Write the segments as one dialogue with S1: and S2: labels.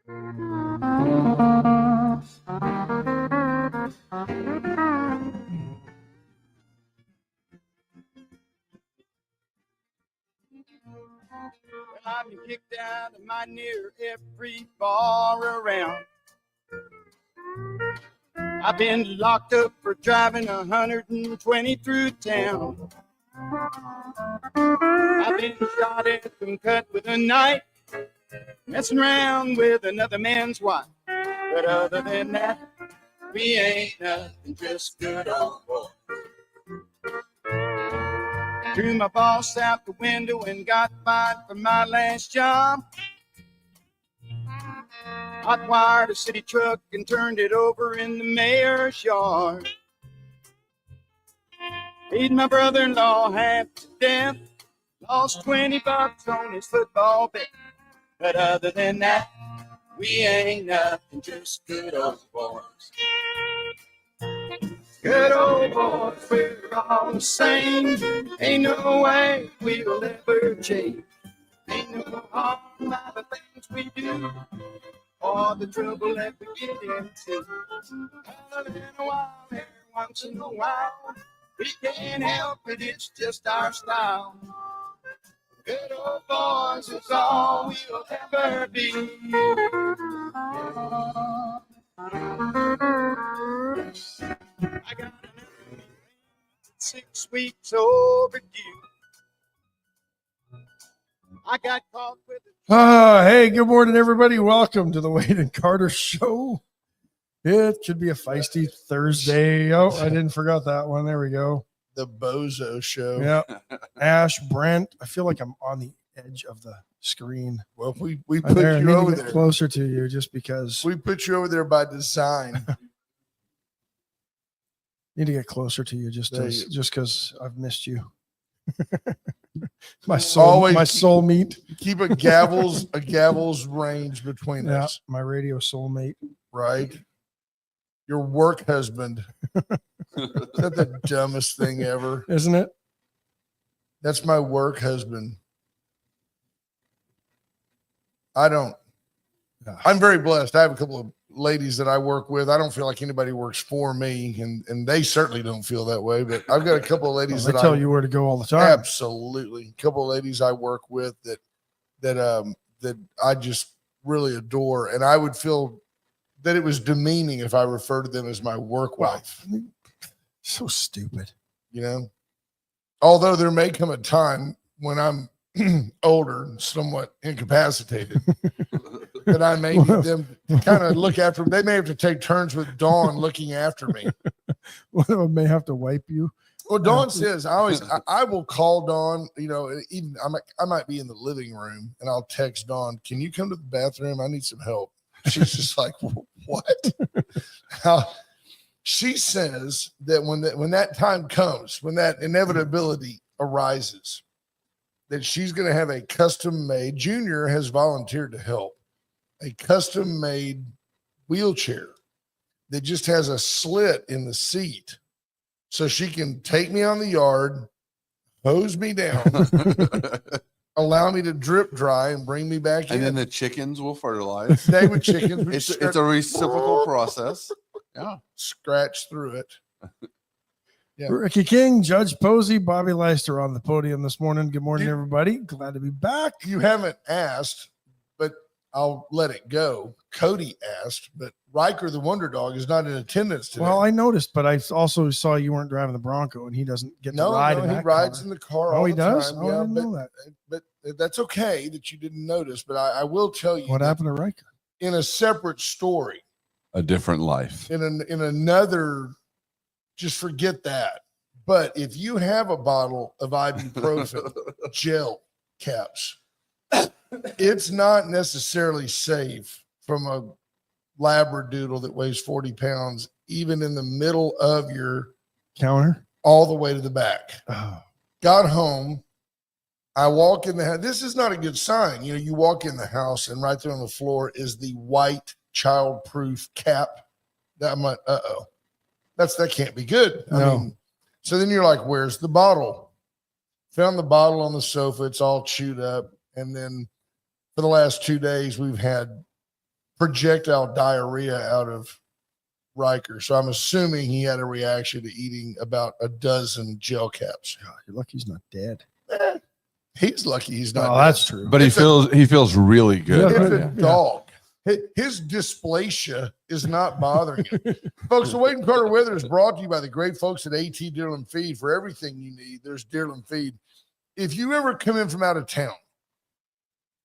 S1: I've been kicked out of my near every bar around. I've been locked up for driving 120 through town. I've been shot at and cut with a knife, messing around with another man's wife. But other than that, we ain't nothing, just good old boys. Threw my boss out the window and got fired for my last job. Hot-wired a city truck and turned it over in the mayor's yard. Paid my brother-in-law half to death. Lost $20 on his football bet. But other than that, we ain't nothing, just good old boys. Good old boys, we're all the same. Ain't no way we'll ever change. Ain't no harm by the things we do, or the trouble that we get into. Other than a while, every once in a while, we can't help it, it's just our style. Good old boys is all we'll ever be. I got an 6 weeks overdue. I got caught with it.
S2: Hey, good morning, everybody. Welcome to the Wade and Carter Show. It should be a feisty Thursday. Oh, I didn't forget that one. There we go.
S3: The Bozo Show.
S2: Yeah. Ash, Brent. I feel like I'm on the edge of the screen.
S3: Well, we put
S2: I
S3: you
S2: need
S3: over
S2: to get
S3: there.
S2: closer to you just because.
S3: We put you over there by design.
S2: Need to get closer to you just because I've missed you. my soulmate.
S3: Keep a gavel's range between us.
S2: My radio soulmate.
S3: Right. Your work husband. Is that the dumbest thing ever?
S2: Isn't it?
S3: That's my work husband. I'm very blessed. I have a couple of ladies that I work with. I don't feel like anybody works for me, and they certainly don't feel that way. But I've got a couple of ladies
S2: that tell you where to go all the time.
S3: Absolutely, a couple of ladies I work with that I just really adore, and I would feel that it was demeaning if I referred to them as my work wife.
S2: So stupid,
S3: you know. Although there may come a time when I'm older and somewhat incapacitated that I may need them to kind of look after them. They may have to take turns with Dawn looking after me.
S2: One of them may have to wipe you.
S3: Well, Dawn says I will call Dawn, you know, even I might be in the living room and I'll text Dawn, can you come to the bathroom? I need some help. She's just like, what? She says that when that time comes, when that inevitability arises, that she's going to have a custom-made, Junior has volunteered to help, a custom-made wheelchair that just has a slit in the seat so she can take me on the yard, hose me down, allow me to drip dry and bring me back in.
S4: And then the chickens will fertilize.
S3: Stay with chickens.
S4: It's a reciprocal process. Yeah.
S3: Scratch through it.
S2: Yeah. Ricky King, Judge Posey, Bobby Leister on the podium this morning. Good morning, everybody. Glad to be back.
S3: You haven't asked, but I'll let it go. Cody asked, but Riker, the Wonder Dog, is not in attendance today.
S2: Well, I noticed, but I also saw you weren't driving the Bronco, and he doesn't get to ride in that
S3: he rides
S2: car.
S3: in the car.
S2: Oh, he
S3: the
S2: does?
S3: time.
S2: Oh, I didn't know that.
S3: But that's okay that you didn't notice. But I will tell you
S2: what happened to Riker
S3: in a separate story.
S4: A different life.
S3: In another, just forget that. But if you have a bottle of ibuprofen gel caps, it's not necessarily safe from a labradoodle that weighs 40 pounds, even in the middle of your
S2: counter,
S3: all the way to the back.
S2: Oh.
S3: Got home. I walk in the house. This is not a good sign. You know, you walk in the house and right there on the floor is the white child-proof cap. That I'm like, that can't be good.
S2: No.
S3: I mean, so then you're like, where's the bottle? Found the bottle on the sofa. It's all chewed up. And then for the last 2 days, we've had projectile diarrhea out of Riker. So I'm assuming he had a reaction to eating about a dozen gel caps.
S2: God, you're lucky he's not dead.
S3: He's lucky he's not.
S2: Oh,
S3: dead.
S2: that's true.
S4: But he feels really good.
S2: Yeah,
S3: It's
S4: right
S3: a
S4: now.
S3: dog. His dysplasia is not bothering him. Folks, the Wade and Carter weather is brought to you by the great folks at AT Deerland Feed. For everything you need, there's Deerland Feed. If you ever come in from out of town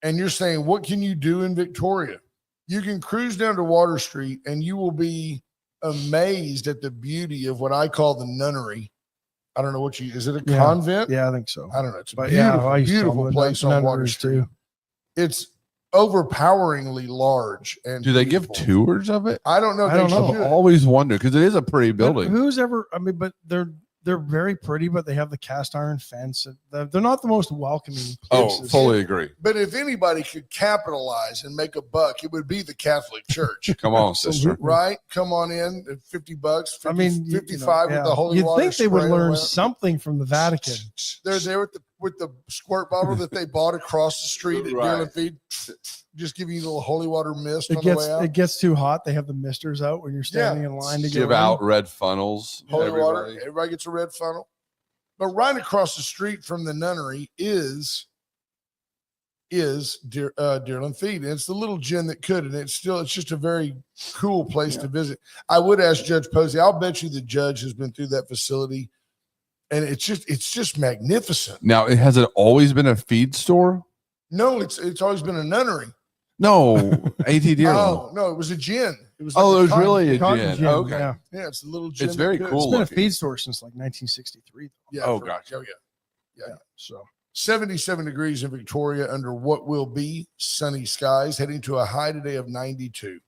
S3: and you're saying, what can you do in Victoria? You can cruise down to Water Street and you will be amazed at the beauty of what I call the nunnery. I don't know what is it a convent?
S2: Yeah, I think so.
S3: I don't know. It's a
S2: But
S3: beautiful,
S2: I used to
S3: beautiful
S2: love
S3: place on Water
S2: nunneries
S3: Street. It's overpoweringly large. And
S4: Do they give
S3: beautiful.
S4: tours of it?
S3: I don't know.
S2: I don't know.
S4: I've always wondered because it is a pretty
S2: But
S4: building.
S2: who's ever? I mean, but they're very pretty, but they have the cast iron fence. They're not the most welcoming places.
S4: Oh, fully agree.
S3: But if anybody could capitalize and make a buck, it would be the Catholic Church.
S4: Come on, sister.
S3: Right? Come on in at $50, 50,
S2: I mean,
S3: 55 with the holy
S2: you'd
S3: water.
S2: think they would
S3: spraying
S2: learn
S3: around.
S2: something from the Vatican.
S3: They're there with the squirt bottle that they bought across the street at
S4: Right.
S3: Deerland Feed. Just giving you a little holy water mist on the way out.
S2: It gets too hot. They have the misters out when you're standing in line to
S4: Give
S2: get
S4: out red funnels.
S3: Holy water.
S4: Everybody.
S3: Everybody gets a red funnel. But right across the street from the nunnery is Deerland Feed. And it's the little gin that could, and it's just a very cool place to visit. I would ask Judge Posey. I'll bet you the judge has been through that facility, and it's just magnificent.
S4: Now, has it always been a feed store?
S3: No, it's always been a nunnery.
S4: No, AT Deerland.
S3: Oh no, it was a gin. It was.
S4: Oh,
S3: like
S4: it was
S3: cotton-
S4: really a
S2: cotton
S4: gin.
S2: gin,
S4: Okay.
S2: Yeah.
S3: Yeah, it's a little gin.
S4: It's very
S3: that could.
S4: cool.
S2: It's been a
S4: looking.
S2: feed store since like 1963.
S3: Yeah.
S4: Oh,
S3: for-
S4: gotcha.
S3: Oh yeah.
S2: So
S3: 77 degrees in Victoria under what will be sunny skies, heading to a high today of 92.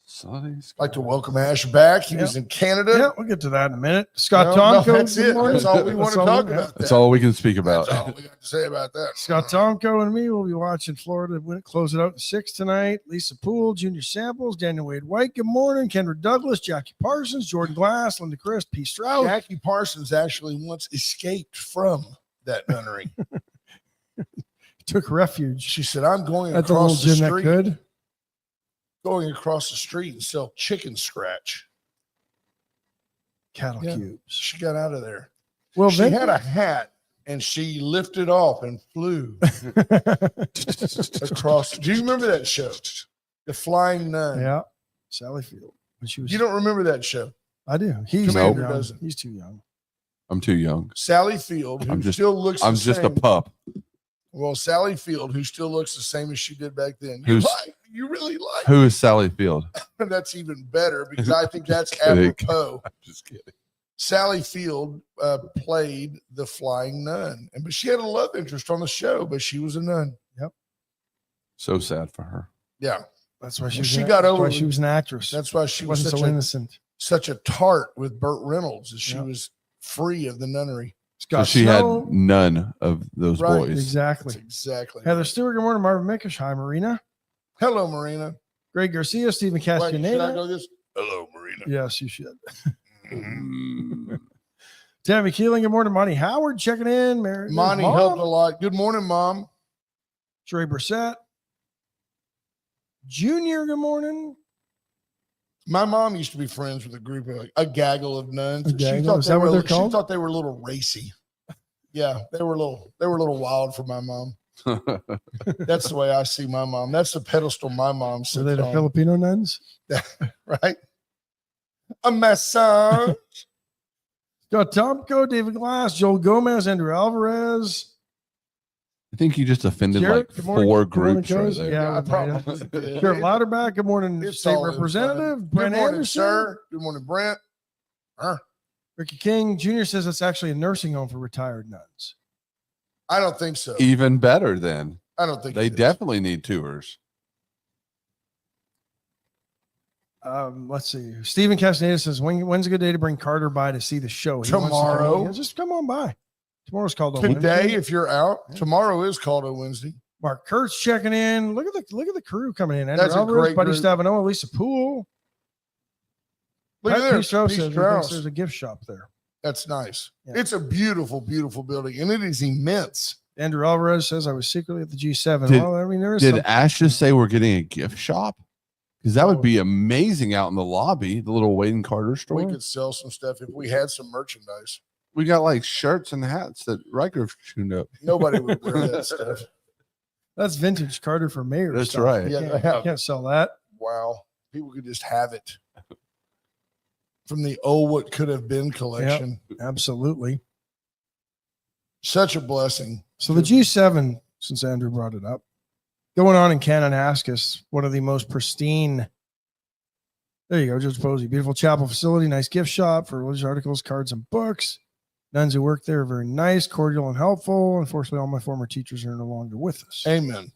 S4: Sunny
S3: I'd like to welcome Ash back. He was in Canada.
S2: yeah, we'll get to that in a minute. Scott
S3: No,
S2: Tomko.
S3: that's
S2: good
S3: it.
S2: morning.
S3: That's all we want to
S2: all
S3: talk
S2: we-
S3: about.
S4: That's all we can speak about.
S3: That's all we got to say about that.
S2: Scott Tomko and me will be watching Florida close it out at 6 tonight. Lisa Poole, Junior Samples, Daniel Wade White. Good morning. Kendra Douglas, Jackie Parsons, Jordan Glass, Linda Christ, P. Stroud.
S3: Jackie Parsons actually once escaped from that nunnery.
S2: Took refuge
S3: She said, I'm going
S2: at the little
S3: across the
S2: gym that
S3: street,
S2: could.
S3: going across the street and sell chicken scratch.
S2: Cattle
S3: Yeah.
S2: cubes.
S3: She got out of there.
S2: Well,
S3: She had a hat and she lifted off and flew across. Do you remember that show? The Flying Nun.
S2: yeah, Sally Field. When she was,
S3: You don't remember that show?
S2: I do. He's
S3: Commander
S2: too young.
S3: doesn't.
S2: He's too young.
S4: I'm too young.
S3: Sally Field, who
S4: I'm just-
S3: still looks
S4: I'm
S3: the
S4: just a
S3: same.
S4: pup.
S3: Well, Sally Field, who still looks the same as she did back then. You really like
S4: Who is Sally Field?
S3: that's even better because I think that's
S4: kidding.
S3: apropos.
S4: I'm just kidding.
S3: Sally Field played the Flying Nun, but she had a love interest on the show, but she was a nun.
S4: So sad for her.
S3: Yeah,
S2: That's why she
S3: Well,
S2: was
S3: she
S2: an-
S3: got
S2: that's
S3: over
S2: why
S3: it.
S2: she was an actress.
S3: that's why she
S2: she
S3: was
S2: wasn't
S3: such
S2: so
S3: a,
S2: innocent.
S3: such a tart with Burt Reynolds, as she
S2: Yeah.
S3: was free of the nunnery.
S4: So
S2: Scott
S4: she
S2: Snow,
S4: had none of those
S3: Right,
S4: boys.
S2: exactly.
S3: That's exactly.
S2: Heather Stewart, good morning. Marvin Mickish, hi, Marina.
S3: Hello, Marina.
S2: Greg Garcia, Stephen
S3: Wait, should I
S2: Castaneda.
S3: go this? Hello, Marina.
S2: Yes, you should.
S4: Mm.
S2: Tammy Keeling, good morning. Monty Howard checking in. Mary,
S3: Monty
S2: Mom.
S3: helped a lot. Good morning, Mom.
S2: Sherry Brissett. Junior, good morning.
S3: My mom used to be friends with a group of a gaggle of nuns.
S2: A gaggle? Is that what they're called?
S3: She thought they were a little racy. Yeah, they were a little wild for my mom. That's the way I see my mom. That's the pedestal my mom
S2: So
S3: sits
S2: they the
S3: on,
S2: Filipino nuns.
S3: right? A massage.
S2: Got Tomko, David Glass, Joel Gomez, Andrew Alvarez.
S4: I think you just offended
S2: Garrett,
S4: like
S2: good morning.
S4: 4
S2: Good morning,
S4: groups right
S2: Coach.
S4: there.
S2: Yeah,
S3: I
S2: we might have.
S3: probably did.
S2: Sheriff Lauterbach, good morning,
S3: It's
S2: State
S3: all in fun.
S2: Representative.
S3: Good
S2: Brent
S3: morning,
S2: Anderson.
S3: sir. Good morning, Brent.
S2: Ricky King Jr. says it's actually a nursing home for retired nuns.
S3: I don't think so.
S4: Even better then.
S3: I don't think
S4: They
S3: it is.
S4: definitely need tours.
S2: Let's see. Stephen Castaneda says, when's a good day to bring Carter by to see the show? He wants to come
S3: Tomorrow.
S2: in. Yeah, just come on by. Tomorrow's called a
S3: Today,
S2: Wednesday.
S3: if you're out, tomorrow is called a Wednesday.
S2: Mark Kurtz checking in. Look at the crew coming in. Andrew
S3: That's a
S2: Alvarez,
S3: great
S2: Buddy
S3: group.
S2: Stavanoa, Lisa Poole.
S3: Look at
S2: Pat
S3: there.
S2: Pistro
S3: Pete
S2: says he thinks
S3: Strauss.
S2: there's a gift shop there.
S3: That's nice.
S2: Yeah.
S3: It's a beautiful, beautiful building, and it is immense.
S2: Andrew Alvarez says I was secretly at the G7.
S4: Did-
S2: Well, I mean, there is
S4: Did
S2: some-
S4: Ash just say we're getting a gift shop? Because that would be amazing out in the lobby, the little Wade and Carter store.
S3: We could sell some stuff if we had some merchandise.
S4: We got like shirts and hats that Riker tuned up.
S3: Nobody would wear that stuff.
S2: That's vintage Carter for mayor.
S4: That's
S2: stuff.
S4: right.
S3: Yeah,
S2: You can't sell that.
S3: Wow. People could just have it from the old what could have been collection.
S2: Absolutely.
S3: Such a blessing.
S2: So the G7, since Andrew brought it up, going on in Kananaskis, one of the most pristine. There you go, Judge Posey. Beautiful chapel facility, nice gift shop for religious articles, cards, and books. Nuns who work there are very nice, cordial, and helpful. Unfortunately, all my former teachers are no longer with us.
S3: Amen.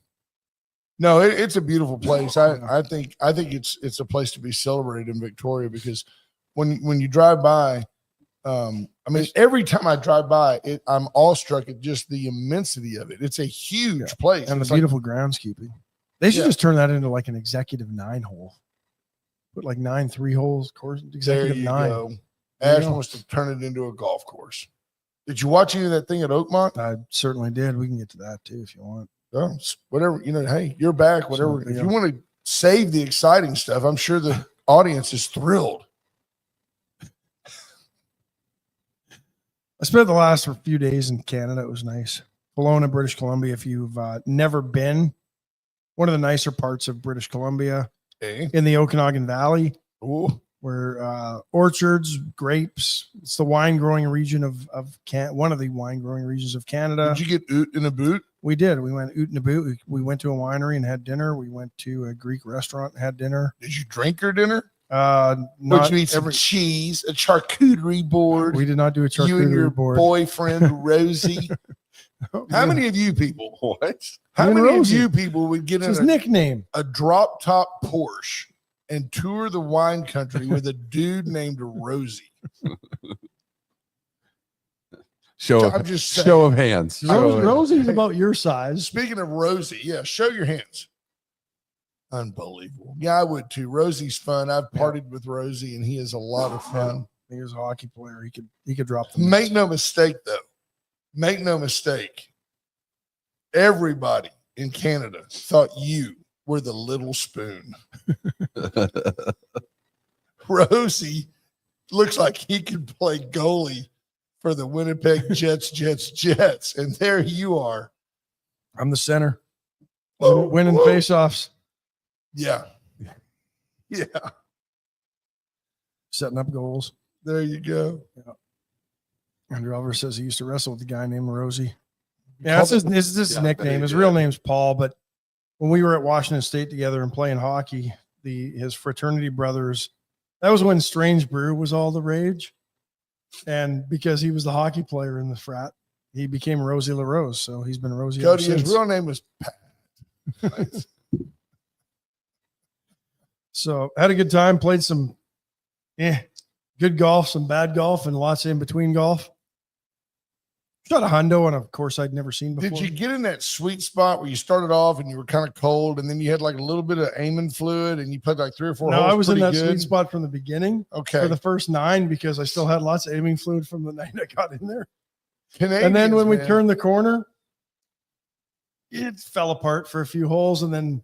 S3: No, it's a beautiful place. I think it's a place to be celebrated in Victoria, because when you drive by, I mean, every time I drive by, I'm awestruck at just the immensity of it. It's a huge place.
S2: And
S3: It's
S2: the beautiful groundskeeping. They should just turn that into like an executive 9-hole. Put like 9 3-holes, course,
S3: there
S2: executive
S3: you
S2: 9.
S3: go.
S2: There you
S3: Ash
S2: go.
S3: wants to turn it into a golf course. Did you watch any of that thing at Oakmont?
S2: I certainly did. We can get to that too if you want.
S3: Oh, whatever, hey, you're back. Whatever.
S2: So,
S3: If
S2: yeah.
S3: you want to save the exciting stuff, I'm sure the audience is thrilled.
S2: I spent the last few days in Canada. It was nice. Kelowna, British Columbia. If you've never been, one of the nicer parts of British Columbia
S3: Hey.
S2: in the Okanagan Valley,
S3: Ooh.
S2: where orchards, grapes. It's the wine growing region of one of the wine growing regions of Canada.
S3: Did you get oot in a boot?
S2: We did. We went oot and a boot. We went to a winery and had dinner. We went to a Greek restaurant and had dinner.
S3: Did you drink your dinner?
S2: Not
S3: Would you eat some
S2: every.
S3: cheese, a charcuterie board?
S2: We did not do a
S3: You and your
S2: charcuterie board.
S3: boyfriend Rosie. How
S2: Yeah.
S3: many of you people?
S4: What?
S3: How
S2: You and
S3: many
S2: Rosie.
S3: of you people would get
S2: It's
S3: in
S2: his nickname.
S3: a drop top Porsche and tour the wine country with a dude named Rosie? I'm just saying.
S4: Show of hands. Show of hands.
S2: Rosie's about your size.
S3: Speaking of Rosie, yeah, show your hands. Unbelievable. Yeah, I would too. Rosie's fun. I've partied with Rosie, and he is a lot of fun.
S2: He was a hockey player. He could drop the
S3: Make no mistake, though. Make no mistake. Everybody in Canada thought you were the little spoon. Rosie looks like he could play goalie for the Winnipeg Jets. And there you are.
S2: I'm the center.
S3: Whoa,
S2: Winning
S3: whoa.
S2: faceoffs,
S3: Yeah. Yeah.
S2: setting up goals.
S3: There you go.
S2: Andrew Oliver says he used to wrestle with a guy named Rosie. Yeah, that's his
S4: Yeah,
S2: nickname. His real name's Paul, but when we were at Washington State together and playing hockey, his fraternity brothers, that was when Strange Brew was all the rage. And because he was the hockey player in the frat, he became Rosie LaRose. So he's been Rosie ever
S3: Cody, his
S2: since.
S3: real name was Pat. Nice.
S2: So had a good time, played some good golf, some bad golf, and lots of in-between golf. Shot a hundo on a course I'd never seen before.
S3: Did you get in that sweet spot where you started off and you were kind of cold, and then you had like a little bit of aiming fluid, and you put like 3 or 4
S2: No,
S3: holes?
S2: I was in that
S3: pretty good?
S2: sweet spot from the beginning
S3: Okay.
S2: for the first 9 because I still had lots of aiming fluid from the night I got in there.
S3: Canadians,
S2: And then when we
S3: man.
S2: turned the corner, it fell apart for a few holes. And then,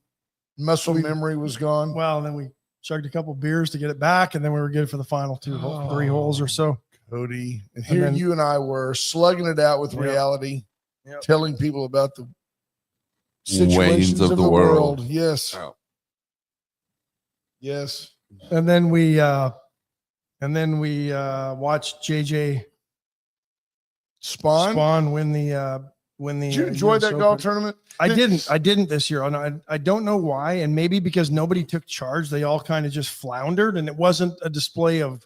S3: muscle memory was gone.
S2: well, then we chugged a couple beers to get it back. And then we were good for the final 3 holes or so.
S3: Cody. And
S2: And
S3: here
S2: then-
S3: you and I were slugging it out with
S2: Yep.
S3: reality,
S2: Yep.
S3: telling people about the situations
S4: Wanes
S3: of the world. Yes.
S4: Oh.
S3: Yes.
S2: And then we watched JJ
S3: Spawn.
S2: win the
S3: Did you enjoy
S2: US
S3: that golf
S2: Open.
S3: tournament?
S2: I didn't this year. I don't know why. And maybe because nobody took charge, they all kind of just floundered, and it wasn't a display of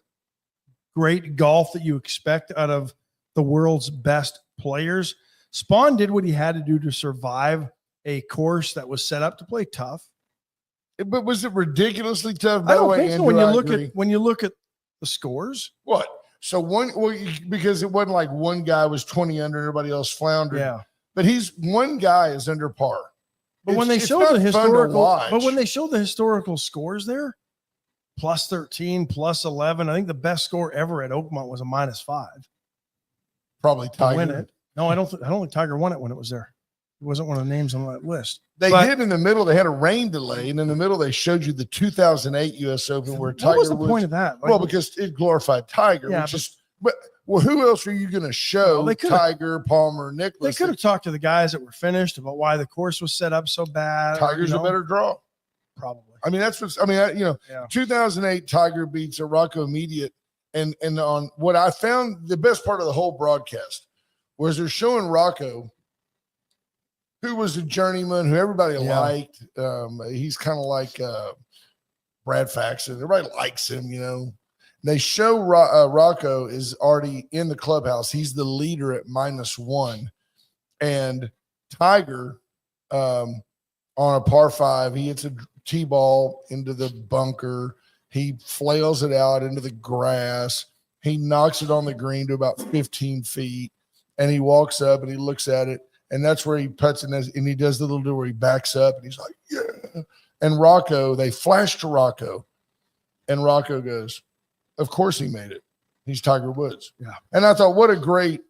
S2: great golf that you expect out of the world's best players. Spawn did what he had to do to survive a course that was set up to play tough.
S3: But was it ridiculously tough?
S2: I
S3: By the
S2: don't
S3: way,
S2: think so.
S3: Andrew,
S2: When you
S3: I
S2: look
S3: agree.
S2: at when you look at the scores,
S3: What? So because it wasn't like one guy was 20 under, everybody else floundered.
S2: yeah.
S3: But one guy is under par.
S2: But when they
S3: It's
S2: show
S3: not
S2: the
S3: fun to
S2: historical,
S3: watch.
S2: but when they show the historical scores there, plus 13, plus 11, I think the best score ever at Oakmont was a -5
S3: probably
S2: to
S3: Tiger.
S2: win it. No, I don't think Tiger won it when it was there. It wasn't one of the names on that list.
S3: They
S2: But-
S3: did in the middle. They had a rain delay, and in the middle they showed you the 2008 U.S. Open where Tiger
S2: What was the
S3: Woods.
S2: point of that?
S3: Well, because it glorified Tiger,
S2: Yeah,
S3: which is. But well, who else are you going to show?
S2: Well, they could've-
S3: Tiger, Palmer,
S2: they
S3: Nicklaus.
S2: could have talked to the guys that were finished about why the course was set up so bad.
S3: Tiger's a better draw.
S2: Probably.
S3: I mean, that's what's.
S2: Yeah.
S3: 2008 Tiger beats a Rocco Immediate, and on what I found the best part of the whole broadcast was they're showing Rocco, who was a journeyman, who everybody
S2: Yeah.
S3: liked. He's kind of like Brad Faxon. Everybody likes him. They show Rocco is already in the clubhouse. He's the leader at -1, and Tiger on a par 5, he hits a tee ball into the bunker. He flails it out into the grass. He knocks it on the green to about 15 feet, and he walks up and he looks at it, and that's where he puts it, and he does the little deal where he backs up, and he's like, yeah. And Rocco, they flash to Rocco, and Rocco goes, of course he made it. He's Tiger Woods.
S2: Yeah.
S3: And I thought, what a great,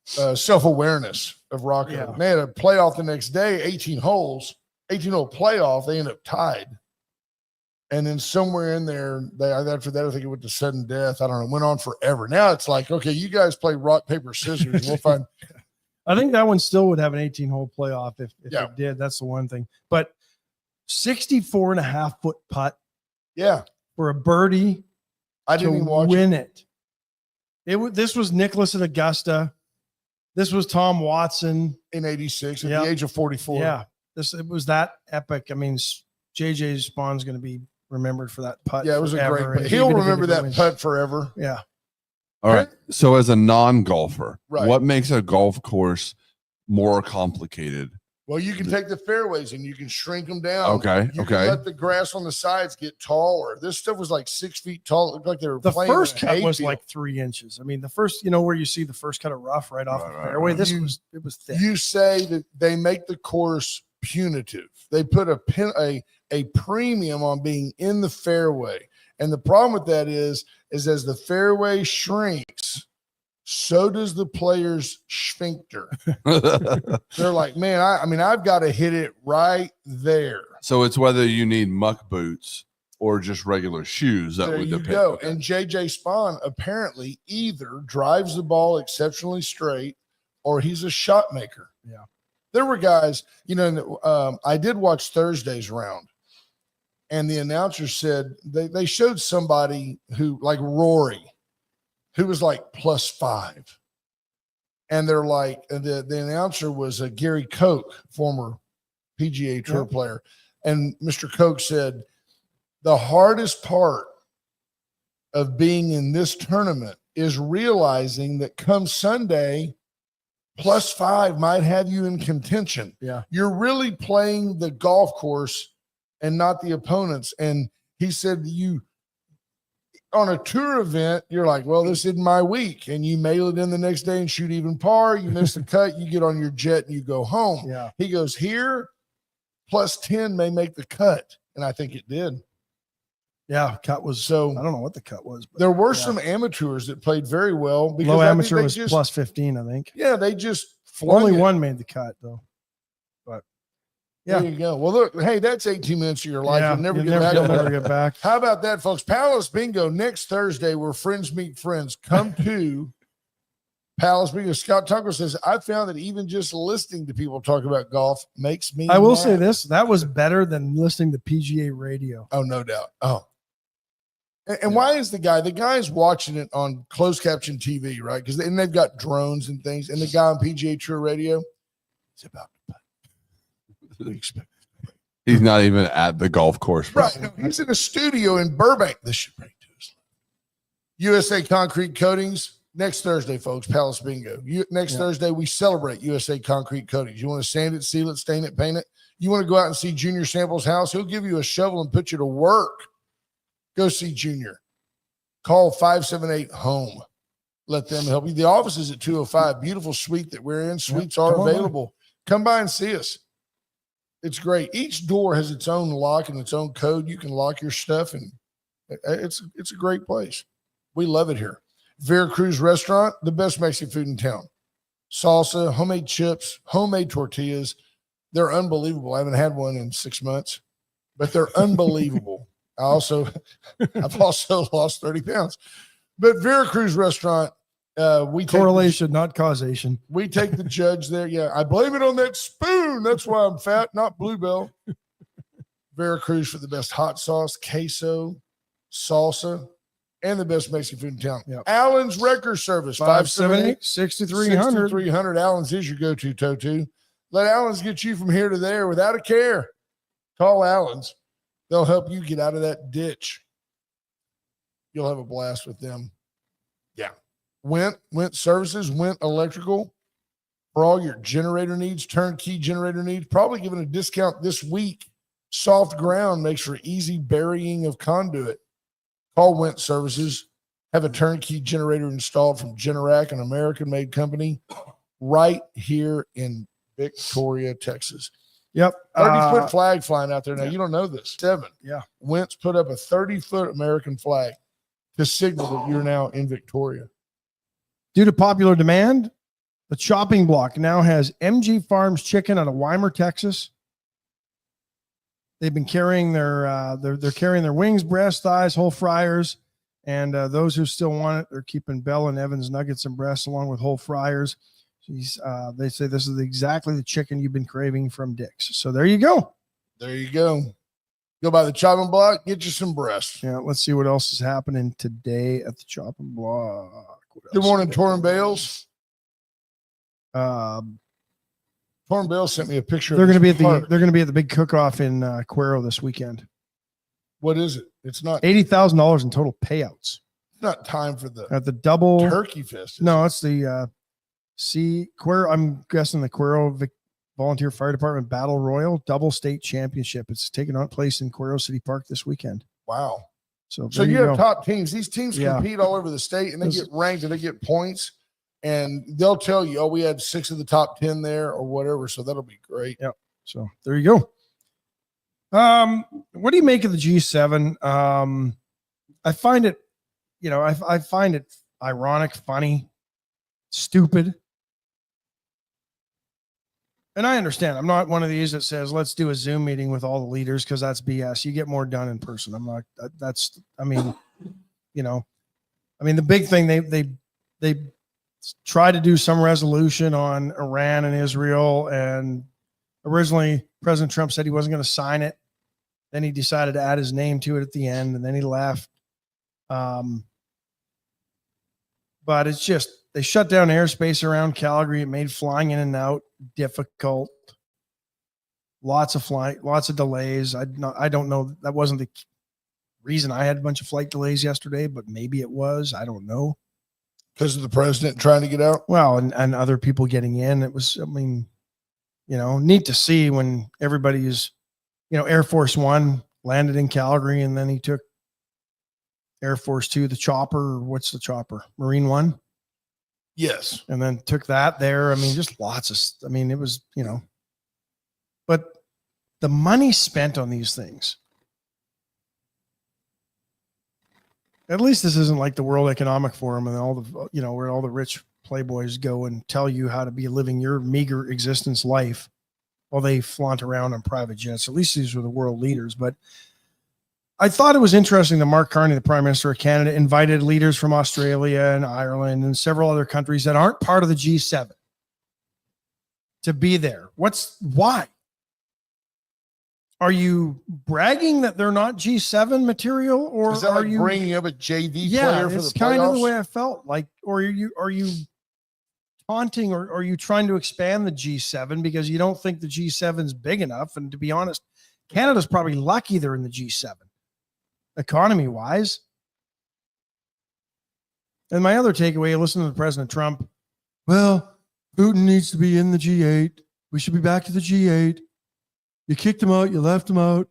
S3: self-awareness of Rocco.
S2: Yeah.
S3: They had a playoff the next day, 18 hole playoff. They ended up tied. And then somewhere in there, after that, I think it went to sudden death. I don't know. It went on forever. Now it's like, okay, you guys play rock, paper, scissors. We'll find.
S2: I think that one still would have an 18-hole playoff if
S3: Yeah.
S2: it did. That's the one thing. But 64.5-foot putt
S3: Yeah.
S2: for a birdie
S3: I didn't
S2: to
S3: even watch
S2: win it. This was Nicklaus at Augusta. This was Tom Watson.
S3: in 86 at
S2: Yeah.
S3: the age of 44.
S2: Yeah. It was that epic. I mean, JJ Spawn's going to be remembered for that putt.
S3: Yeah, it was
S2: forever,
S3: a great putt.
S2: and
S3: He'll
S2: even if he
S3: remember
S2: never
S3: that
S2: wins.
S3: putt forever.
S2: Yeah.
S4: All right. So as a non-golfer,
S3: Right.
S4: what makes a golf course more complicated?
S3: Well, you can take the fairways and you can shrink them down.
S4: Okay.
S3: You can let the grass on the sides get taller. This stuff was like 6 feet tall. It looked like they were
S2: The
S3: playing
S2: first
S3: in a
S2: cut was
S3: hayfield.
S2: like 3 inches. I mean, the first, where you see the first cut of rough right off
S4: Right,
S2: the
S4: right,
S2: fairway.
S4: right.
S2: This
S3: You-
S2: was thick.
S3: You say that they make the course punitive. They put a premium on being in the fairway. And the problem with that is as the fairway shrinks, so does the player's sphincter. They're like, man, I've got to hit it right there.
S4: So it's whether you need muck boots or just regular shoes. That
S3: There
S4: would
S3: you
S4: depend.
S3: go.
S4: Okay.
S3: And JJ Spawn apparently either drives the ball exceptionally straight or he's a shot maker.
S2: Yeah.
S3: There were guys, I did watch Thursday's round, and the announcer said they showed somebody who, like Rory, who was like +5. And they're like, the announcer was Gary Koch, former PGA Tour
S2: Yeah.
S3: player. And Mr. Koch said, the hardest part of being in this tournament is realizing that come Sunday, +5 might have you in contention.
S2: Yeah.
S3: You're really playing the golf course and not the opponents. And he said, on a tour event, you're like, well, this isn't my week. And you mail it in the next day and shoot even par. You miss the cut, you get on your jet and you go home.
S2: Yeah.
S3: He goes, here, +10 may make the cut. And I think it did.
S2: Yeah. Cut was,
S3: So
S2: I don't know what the cut was. But
S3: there were
S2: yeah.
S3: some amateurs that played very well. Because
S2: low
S3: I think
S2: amateur
S3: they
S2: was
S3: just,
S2: +15, I think.
S3: Yeah, they just flung
S2: Only
S3: it.
S2: one made the cut, though. But yeah.
S3: There you go. Well, look, hey, that's 18 minutes of your life.
S2: Yeah,
S3: You'll never
S2: you'll
S3: get back.
S2: you'll
S3: on that.
S2: never get back.
S3: How about that, folks? Palace Bingo next Thursday, where friends meet friends. Come to Palace Bingo. Scott Tucker says, I found that even just listening to people talk about golf makes me
S2: I will
S3: mad."
S2: say this: that was better than listening to PGA radio.
S3: Oh, no doubt. Oh. And why is the guy's watching it on closed caption TV, right? Because they've got drones and things. And the guy on PGA Tour radio is about to putt. We expect.
S4: He's not even at the golf course.
S3: Right.
S4: probably.
S3: No, he's in a studio in Burbank. This should bring to us. USA Concrete Coatings next Thursday, folks. Palace Bingo. Next Thursday, we celebrate USA Concrete Coatings. You want to sand it, seal it, stain it, paint it? You want to go out and see Junior Sample's house? He'll give you a shovel and put you to work. Go see Junior. Call 578-HOME. Let them help you. The office is at 205. Beautiful suite that we're in. Suites are
S2: come on by.
S3: available. Come by and see us. It's great. Each door has its own lock and its own code. You can lock your stuff, and it's a great place. We love it here. Veracruz Restaurant, the best Mexican food in town. salsa, homemade chips, homemade tortillas. They're unbelievable. I haven't had one in 6 months, but they're unbelievable. I've also lost 30 pounds. But Veracruz restaurant,
S2: Correlation, not causation.
S3: we take the judge there. Yeah, I blame it on that spoon. That's why I'm fat, not Bluebell. Veracruz for the best hot sauce, queso, salsa, and the best Mexican food in town.
S2: Yep.
S3: Allen's Wrecker Service,
S2: 578-6300.
S3: 6300. Allen's is your go-to, Totu. Let Allen's get you from here to there without a care. Call Allen's. They'll help you get out of that ditch. You'll have a blast with them. Yeah. Went Services, Went Electrical for all your generator needs, turnkey generator needs. Probably giving a discount this week. Soft ground makes for easy burying of conduit. Call Went Services. Have a turnkey generator installed from Generac, an American-made company, right here in Victoria, Texas.
S2: Yep.
S3: 30-foot flag flying out there. Now, you don't know this. 7.
S2: Yeah.
S3: Wentz put up a 30-foot American flag to signal that you're now in Victoria.
S2: Due to popular demand, the chopping block now has MG Farms chicken out of Weimar, Texas. They've been carrying they're carrying their wings, breasts, thighs, whole fryers, and those who still want it, they're keeping Bell and Evans nuggets and breasts along with whole fryers. They say this is exactly the chicken you've been craving from Dick's. So there you go.
S3: There you go. Go by the chopping block, get you some breasts.
S2: Yeah, let's see what else is happening today at the chopping block.
S3: Good morning, Torrin Bales.
S2: Um,
S3: Torrin Bales sent me a picture.
S2: They're going to be
S3: at
S2: the big cook-off in Cuero this weekend.
S3: What is it? It's not
S2: $80,000 in total payouts.
S3: It's not time for the
S2: At the double
S3: Turkey Fest.
S2: No, it's the Cuero. I'm guessing the Cuero Volunteer Fire Department Battle Royal Double State Championship. It's taking place in Cuero City Park this weekend.
S3: Wow.
S2: So
S3: you have top teams. These teams
S2: Yeah.
S3: compete all over the state, and they get ranked and they get points. And they'll tell you, oh, we had 6 of the top 10 there or whatever. So that'll be great.
S2: Yeah. So there you go. What do you make of the G7? I find it, I find it ironic, funny, stupid. And I understand. I'm not one of these that says, let's do a Zoom meeting with all the leaders, because that's BS. You get more done in person. I'm not, the big thing, they try to do some resolution on Iran and Israel. And originally President Trump said he wasn't going to sign it. Then he decided to add his name to it at the end, and then he left. But it's just, they shut down airspace around Calgary. It made flying in and out difficult. Lots of delays. I don't know. That wasn't the reason I had a bunch of flight delays yesterday, but maybe it was. I don't know.
S3: Because of the president trying to get out?
S2: Well, and other people getting in. It was, neat to see when everybody is, Air Force One landed in Calgary, and then he took Air Force Two, the chopper. What's the chopper? Marine One?
S3: Yes.
S2: And then took that there. Just lots of, it was, but the money spent on these things, at least this isn't like the World Economic Forum and all the, where all the rich playboys go and tell you how to be living your meager existence life while they flaunt around on private jets. At least these were the world leaders. But I thought it was interesting that Mark Carney, the Prime Minister of Canada, invited leaders from Australia and Ireland and several other countries that aren't part of the G7 to be there. Why? Are you bragging that they're not G7 material, or
S3: is that
S2: are
S3: like
S2: you
S3: bringing up a JV
S2: yeah,
S3: player for the
S2: it's kind of the
S3: playoffs?
S2: way I felt. Like, or are you taunting, or are you trying to expand the G7 because you don't think the G7 is big enough? And to be honest, Canada's probably lucky they're in the G7, economy wise. And my other takeaway, listen to President Trump. Well, Putin needs to be in the G8. We should be back to the G8. You kicked him out. You left him out.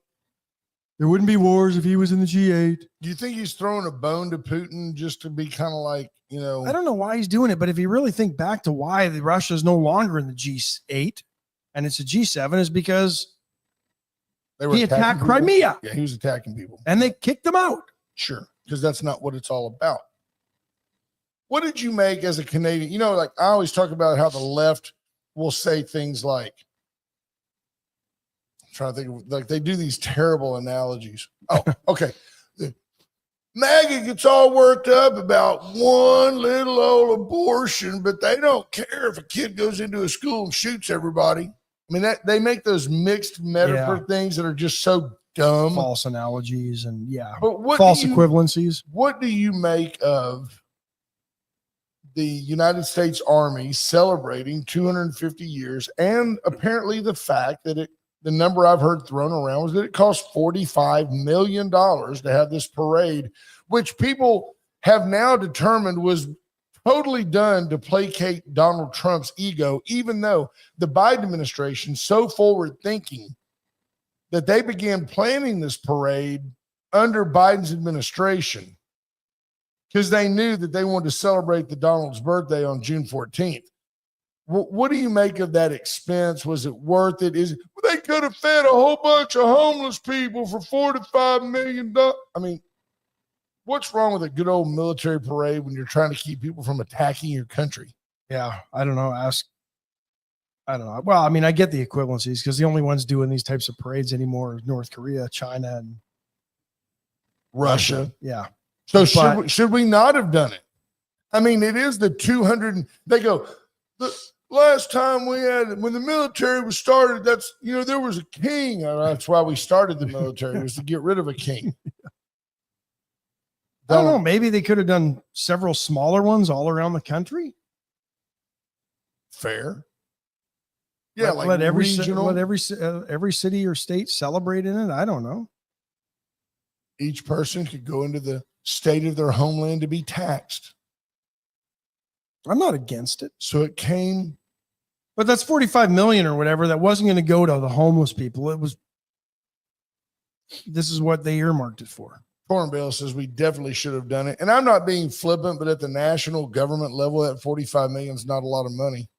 S2: There wouldn't be wars if he was in the G8.
S3: Do you think he's throwing a bone to Putin just to be kind of like,
S2: I don't know why he's doing it, but if you really think back to why Russia is no longer in the G8 and it's a G7, is because he attacked Crimea.
S3: Yeah, he was attacking people.
S2: And they kicked him out.
S3: Sure, because that's not what it's all about. what did you make as a Canadian? You know, like I always talk about how the left will say things like, I'm trying to think of, like they do these terrible analogies. Oh, okay. MAGA gets all worked up about one little old abortion, but they don't care if a kid goes into a school and shoots everybody. I mean, that they make those mixed metaphor things that are just so dumb.
S2: False analogies and
S3: But
S2: false equivalencies.
S3: What do you make of the United States Army celebrating 250 years and apparently the fact that the number I've heard thrown around was that it cost $45 million to have this parade, which people have now determined was totally done to placate Donald Trump's ego, even though the Biden administration so forward thinking that they began planning this parade under Biden's administration because they knew that they wanted to celebrate the Donald's birthday on June 14th. What do you make of that expense? Was it worth it? They could have fed a whole bunch of homeless people for $45 million. I mean, what's wrong with a good old military parade when you're trying to keep people from attacking your country?
S2: Yeah, I don't know. I don't know. Well, I mean, I get the equivalencies because the only ones doing these types of parades anymore are North Korea, China, and
S3: Russia.
S2: Yeah.
S3: So should we not have done it? I mean, it is the 200. They go, the last time when the military was started, there was a king. That's why we started the military, was to get rid of a king.
S2: I don't know. Maybe they could have done several smaller ones all around the country.
S3: Fair. Yeah, like
S2: let every
S3: regional.
S2: Let every city or state celebrate in it. I don't know.
S3: Each person could go into the state of their homeland to be taxed.
S2: I'm not against it.
S3: So it came.
S2: But that's 45 million or whatever. That wasn't going to go to the homeless people. This is what they earmarked it for.
S3: Corn Bale says we definitely should have done it. And I'm not being flippant, but at the national government level, that 45 million is not a lot of money.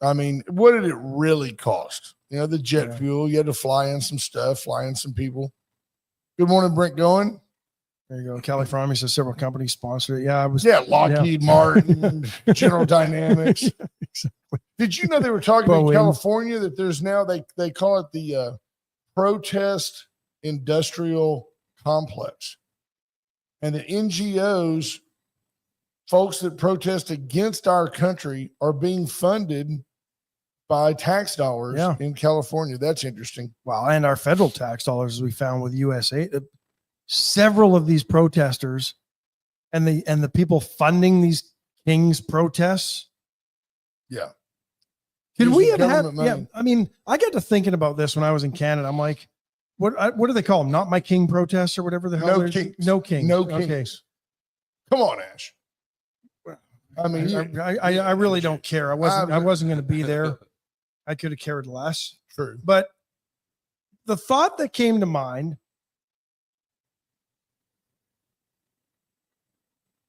S3: I mean, what did it really cost? The jet fuel, you had to fly in some stuff, fly in some people. Good morning, Brent Going.
S2: There you go. Kelly Frommey says several companies sponsored it. Yeah,
S3: Lockheed Martin, General Dynamics. Exactly. Did you know they were talking in California that there's now, they call it the protest industrial complex. And the NGOs, folks that protest against our country, are being funded by tax dollars in California. That's interesting.
S2: Wow. And our federal tax dollars, as we found with USA, several of these protesters and the people funding these King's protests.
S3: Yeah.
S2: Could we have had, I mean, I got to thinking about this when I was in Canada. I'm like, what do they call them? Not my king protests or whatever the hell.
S3: No kings.
S2: No kings.
S3: No kings.
S2: Okay.
S3: Come on, Ash.
S2: I mean, I really don't care. I wasn't going to be there. I could have cared less.
S3: True.
S2: But the thought that came to mind.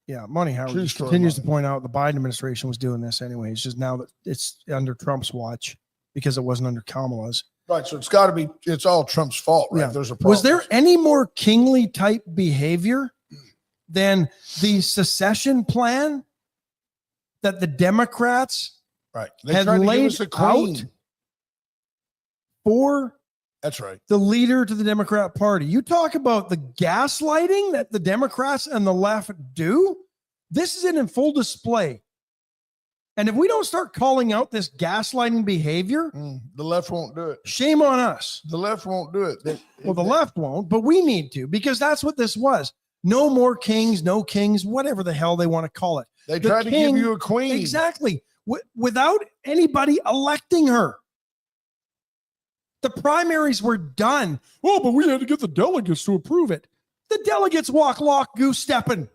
S2: Yeah, Monty Howard continues to point out the Biden administration was doing this anyway. It's just now that it's under Trump's watch because it wasn't under Kamala's.
S3: Right. So it's all Trump's fault, right?
S2: Yeah.
S3: There's a problem.
S2: Was there any more kingly type behavior than the secession plan that the Democrats had laid out for the leader to the Democrat Party? You talk about the gaslighting that the Democrats and the left do. This is it in full display. And if we don't start calling out this gaslighting behavior,
S3: the left won't do it.
S2: Shame on us.
S3: The left won't do it.
S2: The left won't, but we need to, because that's what this was. No more kings, no kings, whatever the hell they want to call it.
S3: They tried to give you a queen.
S2: Exactly. Without anybody electing her. The primaries were done. Oh, but we had to get the delegates to approve it. The delegates walk, goose stepping.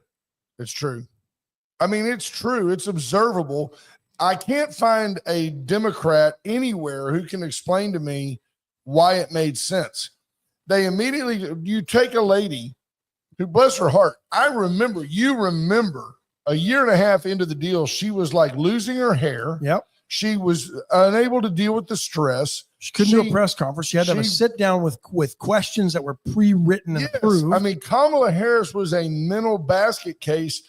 S3: It's true. I mean, it's true. It's observable. I can't find a Democrat anywhere who can explain to me why it made sense. They immediately, you take a lady who, bless her heart, you remember a year and a half into the deal, she was like losing her hair.
S2: Yep.
S3: She was unable to deal with the stress.
S2: She couldn't do a press conference. She had to have a sit down with questions that were pre-written and approved.
S3: I mean, Kamala Harris was a mental basket case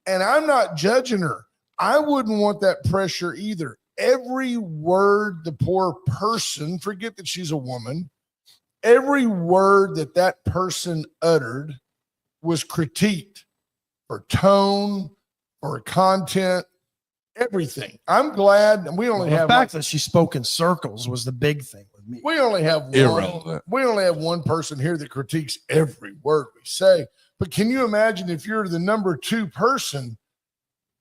S3: And I'm not judging her. I wouldn't want that pressure either. Every word the poor person, forget that she's a woman, every word that person uttered was critiqued for tone, for content, everything. I'm glad we only
S2: The
S3: have
S2: fact that she spoke in circles was the big thing with me.
S3: we only have
S4: Irrelevant.
S3: we only have one person here that critiques every word we say. But can you imagine if you're the number 2 person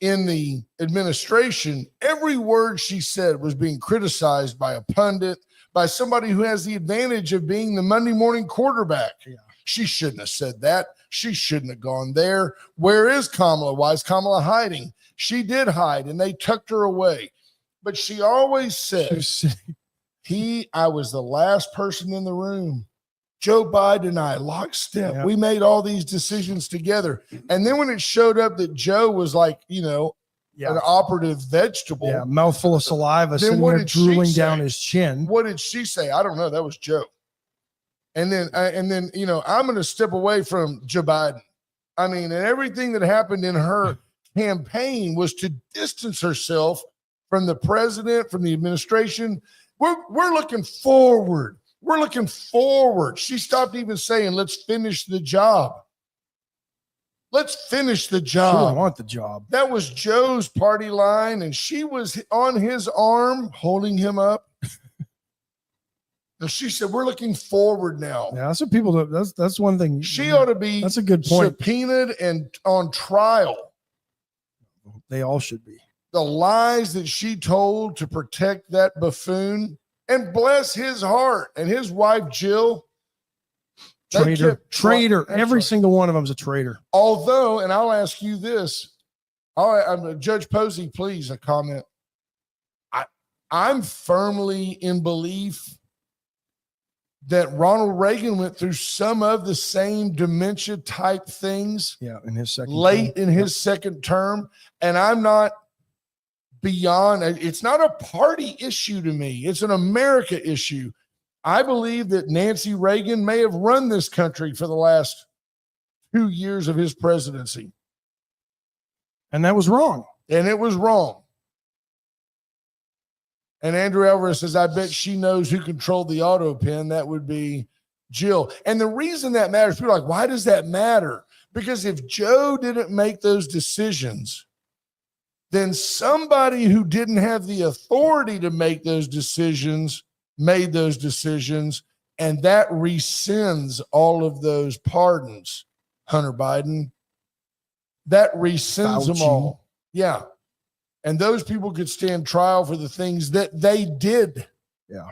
S3: in the administration, every word she said was being criticized by a pundit, by somebody who has the advantage of being the Monday morning quarterback.
S2: Yeah.
S3: She shouldn't have said that. She shouldn't have gone there. Where is Kamala? Why is Kamala hiding? She did hide and they tucked her away. But she always said, I was the last person in the room. Joe Biden and I, lockstep.
S2: Yeah.
S3: We made all these decisions together. And then when it showed up that Joe was like, an operative vegetable.
S2: Yeah, mouthful of saliva
S3: Then
S2: sitting
S3: what
S2: there
S3: did she
S2: drooling
S3: say?
S2: down his chin.
S3: What did she say? I don't know. That was Joe. And then, I'm going to step away from Joe Biden. I mean, and everything that happened in her campaign was to distance herself from the president, from the administration. We're looking forward. We're looking forward. She stopped even saying, let's finish the job. Let's finish the
S2: She
S3: job.
S2: didn't want the job.
S3: That was Joe's party line, and she was on his arm, holding him up. And she said, we're looking forward now.
S2: Yeah, that's what people do. That's one thing.
S3: She ought to be
S2: That's a good point.
S3: subpoenaed and on trial.
S2: They all should be.
S3: The lies that she told to protect that buffoon, and bless his heart, and his wife, Jill. they
S2: Traitor.
S3: That's
S2: Every
S3: right.
S2: single one of them is a traitor.
S3: Although, and I'll ask you this, Judge Posey, please, a comment. I'm firmly in belief that Ronald Reagan went through some of the same dementia type things
S2: Yeah, in his second
S3: late
S2: term.
S3: in his second term. And I'm not beyond, it's not a party issue to me. It's an America issue. I believe that Nancy Reagan may have run this country for the last 2 years of his presidency.
S2: And that was wrong.
S3: And it was wrong. And Andrew Alvarez says, I bet she knows who controlled the auto pen. That would be Jill. And the reason that matters, people are like, why does that matter? Because if Joe didn't make those decisions, then somebody who didn't have the authority to make those decisions made those decisions, and that rescinds all of those pardons, Hunter Biden. That rescinds them
S2: Fauci.
S3: all. Yeah. And those people could stand trial for the things that they did.
S2: Yeah.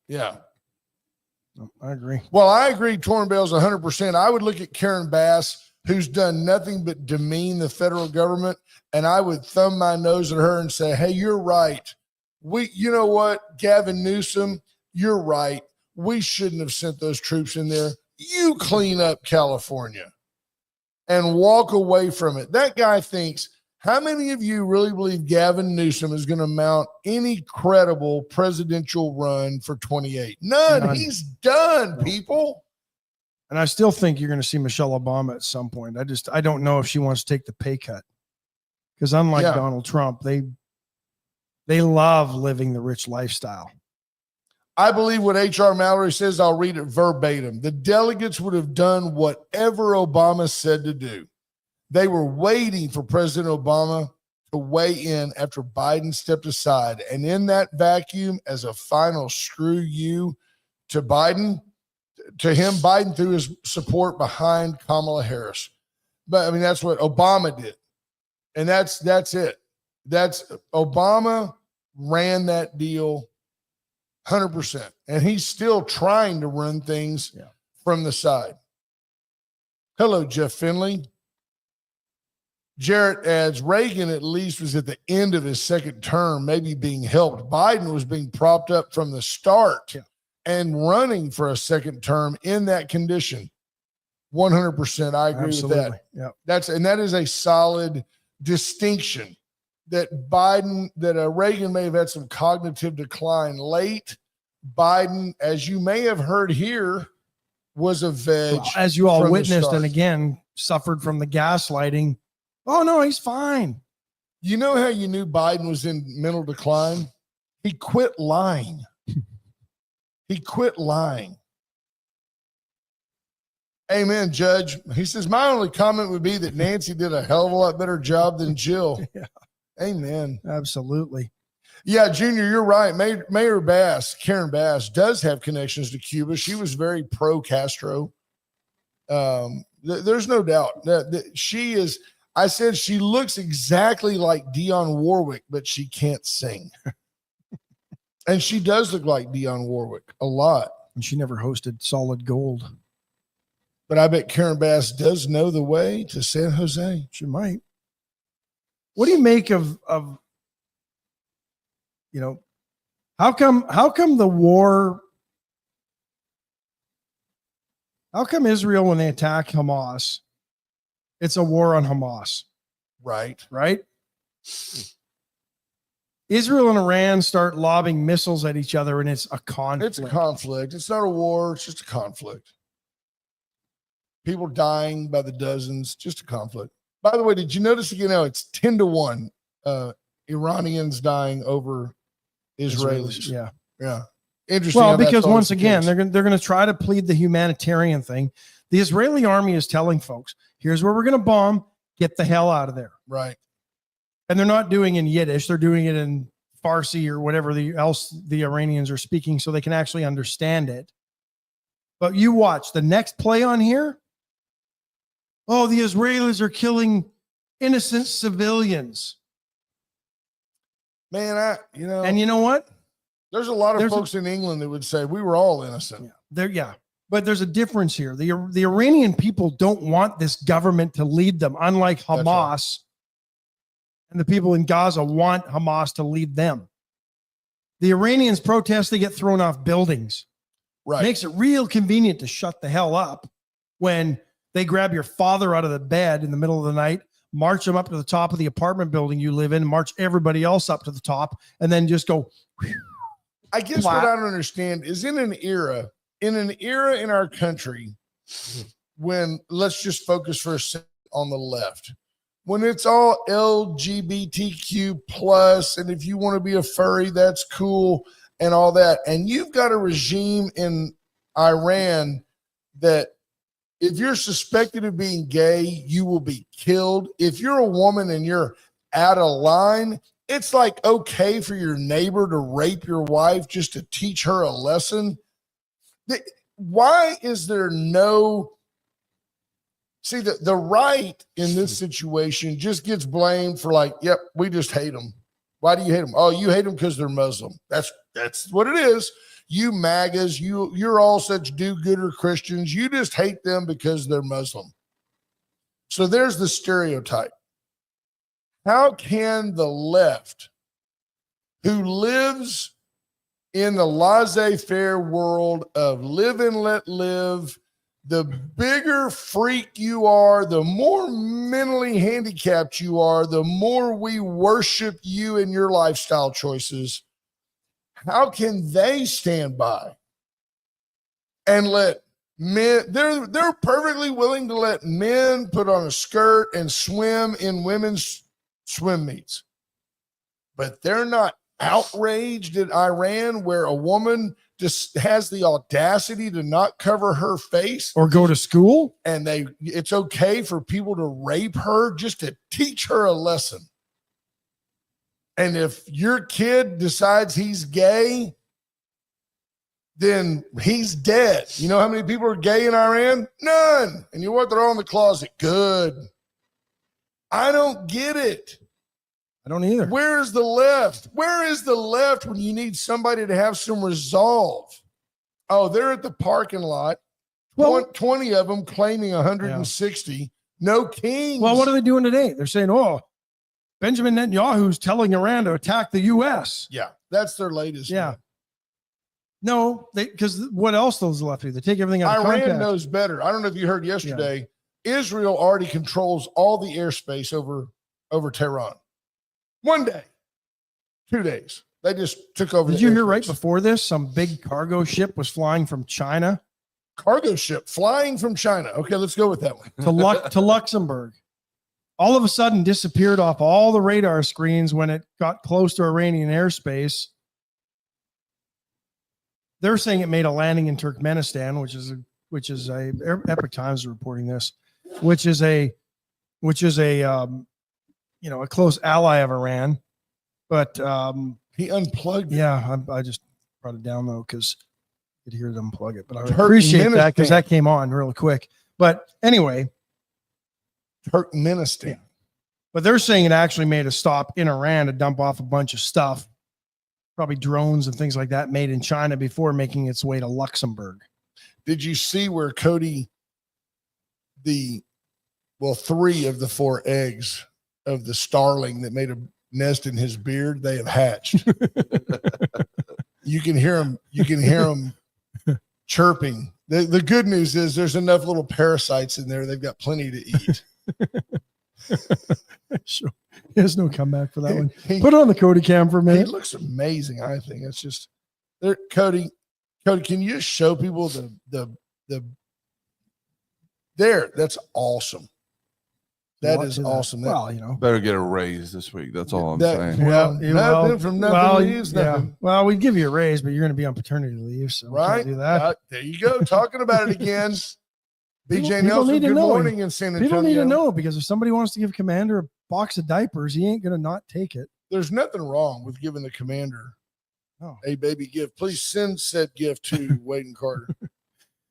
S3: Yeah.
S2: I agree.
S3: Well, I agree. Torn Bell's 100%. I would look at Karen Bass, who's done nothing but demean the federal government, and I would thumb my nose at her and say, hey, you're right. You know what, Gavin Newsom, you're right. We shouldn't have sent those troops in there. You clean up California and walk away from it. That guy thinks, how many of you really believe Gavin Newsom is going to mount any credible presidential run for 28? None. He's done, people.
S2: And I still think you're going to see Michelle Obama at some point. I don't know if she wants to take the pay cut, because unlike Donald Trump, they love living the rich lifestyle.
S3: I believe what H.R. Mallory says. I'll read it verbatim. The delegates would have done whatever Obama said to do. They were waiting for President Obama to weigh in after Biden stepped aside. And in that vacuum, as a final screw you to Biden, Biden threw his support behind Kamala Harris. But I mean, that's what Obama did. And that's it. That's Obama ran that deal 100%. And he's still trying to run things from the side. Hello, Jeff Finley. Jarrett adds, Reagan at least was at the end of his second term, maybe being helped. Biden was being propped up from the start and running for a second term in that condition. 100%. I agree with that.
S2: Yeah.
S3: That is a solid distinction. That Reagan may have had some cognitive decline late. Biden, as you may have heard here, was a veg.
S2: Well, as you all witnessed, and again, suffered from the gaslighting. Oh no, he's fine.
S3: You know how you knew Biden was in mental decline? He quit lying. He quit lying. Amen, Judge. He says, my only comment would be that Nancy did a hell of a lot better job than Jill.
S2: Yeah.
S3: Amen.
S2: Absolutely.
S3: Yeah, Junior, you're right. Mayor Bass, Karen Bass, does have connections to Cuba. She was very pro-Castro. There's no doubt that she is. I said she looks exactly like Dionne Warwick, but she can't sing. And she does look like Dionne Warwick a lot.
S2: And she never hosted Solid Gold.
S3: But I bet Karen Bass does know the way to San Jose.
S2: She might. What do you make of how come the war, how come Israel, when they attack Hamas, it's a war on Hamas?
S3: Right.
S2: Israel and Iran start lobbing missiles at each other, and it's a conflict.
S3: It's a conflict. It's not a war. It's just a conflict. People dying by the dozens, just a conflict. By the way, did you notice again how it's 10-1 Iranians dying over Israelis?
S2: Yeah.
S3: Interesting.
S2: Well, because once again, they're going to try to plead the humanitarian thing. The Israeli army is telling folks, here's where we're going to bomb. Get the hell out of there.
S3: Right.
S2: And they're not doing it in Yiddish. They're doing it in Farsi or whatever else the Iranians are speaking so they can actually understand it. But you watch the next play on here. Oh, the Israelis are killing innocent civilians.
S3: Man,
S2: and you know what?
S3: There's a lot of folks in England that would say we were all innocent.
S2: But there's a difference here. The Iranian people don't want this government to lead them, unlike Hamas. Right. And the people in Gaza want Hamas to lead them. The Iranians protest, they get thrown off buildings.
S3: Right.
S2: Makes it real convenient to shut the hell up when they grab your father out of the bed in the middle of the night, march him up to the top of the apartment building you live in, march everybody else up to the top, and then just go.
S3: I guess what I don't understand is in an era in our country when, let's just focus for a second on the left, when it's all LGBTQ plus, and if you want to be a furry, that's cool and all that. And you've got a regime in Iran that if you're suspected of being gay, you will be killed. If you're a woman and you're out of line, it's like okay for your neighbor to rape your wife just to teach her a lesson. Why is there no... See, the right in this situation just gets blamed for like, yep, we just hate them. Why do you hate them? Oh, you hate them because they're Muslim. That's what it is. You MAGAs, you're all such do-gooder Christians. You just hate them because they're Muslim. So there's the stereotype. How can the left, who lives in the laissez-faire world of live and let live, the bigger freak you are, the more mentally handicapped you are, the more we worship you and your lifestyle choices, how can they stand by and let men, they're perfectly willing to let men put on a skirt and swim in women's swim meets, but they're not outraged at Iran where a woman just has the audacity to not cover her face
S2: or go to school,
S3: and it's okay for people to rape her just to teach her a lesson. And if your kid decides he's gay, then he's dead. You know how many people are gay in Iran? None. And you know what? They're all in the closet. Good. I don't get it.
S2: I don't either.
S3: Where is the left? Where is the left when you need somebody to have some resolve? Oh, they're at the parking lot. Well, 20 of them claiming 160. Yeah. No kings.
S2: Well, what are they doing today? They're saying, oh, Benjamin Netanyahu's telling Iran to attack the U.S.
S3: Yeah, that's their latest.
S2: Yeah. No, because what else those left do? They take everything out of context.
S3: Iran knows better. I don't know if you heard yesterday. Yeah. Israel already controls all the airspace over Tehran. 1 day, 2 days. They just took over.
S2: Did you hear right before this? Some big cargo ship was flying from China
S3: cargo ship flying from China. Okay, let's go with that one.
S2: to Luxembourg. All of a sudden disappeared off all the radar screens when it got close to Iranian airspace. They're saying it made a landing in Turkmenistan, which is a Epic Times is reporting this, which is a a close ally of Iran. But
S3: He unplugged.
S2: yeah, I just brought it down though because you could hear them unplug it. But I appreciate that because that came on really quick. But anyway,
S3: Turkmenistan.
S2: but they're saying it actually made a stop in Iran to dump off a bunch of stuff, probably drones and things like that made in China before making its way to Luxembourg.
S3: Did you see where Cody, three of the 4 eggs of the starling that made a nest in his beard, they have hatched. You can hear them chirping. The good news is there's enough little parasites in there. They've got plenty to eat.
S2: Sure. There's no comeback for that one. Put it on the Cody cam for a
S3: He
S2: minute.
S3: looks amazing. I think it's just there. Cody, can you just show people the there? That's awesome. That is awesome.
S2: Well,
S4: Better get a raise this week. That's all I'm saying.
S3: Nothing from nothing leaves nothing.
S2: Well, we'd give you a raise, but you're going to be on paternity leave, so we
S3: Right?
S2: can't do that.
S3: There you go. Talking about it again. BJ
S2: People
S3: Nelson,
S2: need to
S3: good
S2: know.
S3: morning in San Antonio.
S2: People need to know because if somebody wants to give Commander a box of diapers, he ain't going to not take it.
S3: There's nothing wrong with giving the commander a baby gift. Please send said gift to Wade and Carter.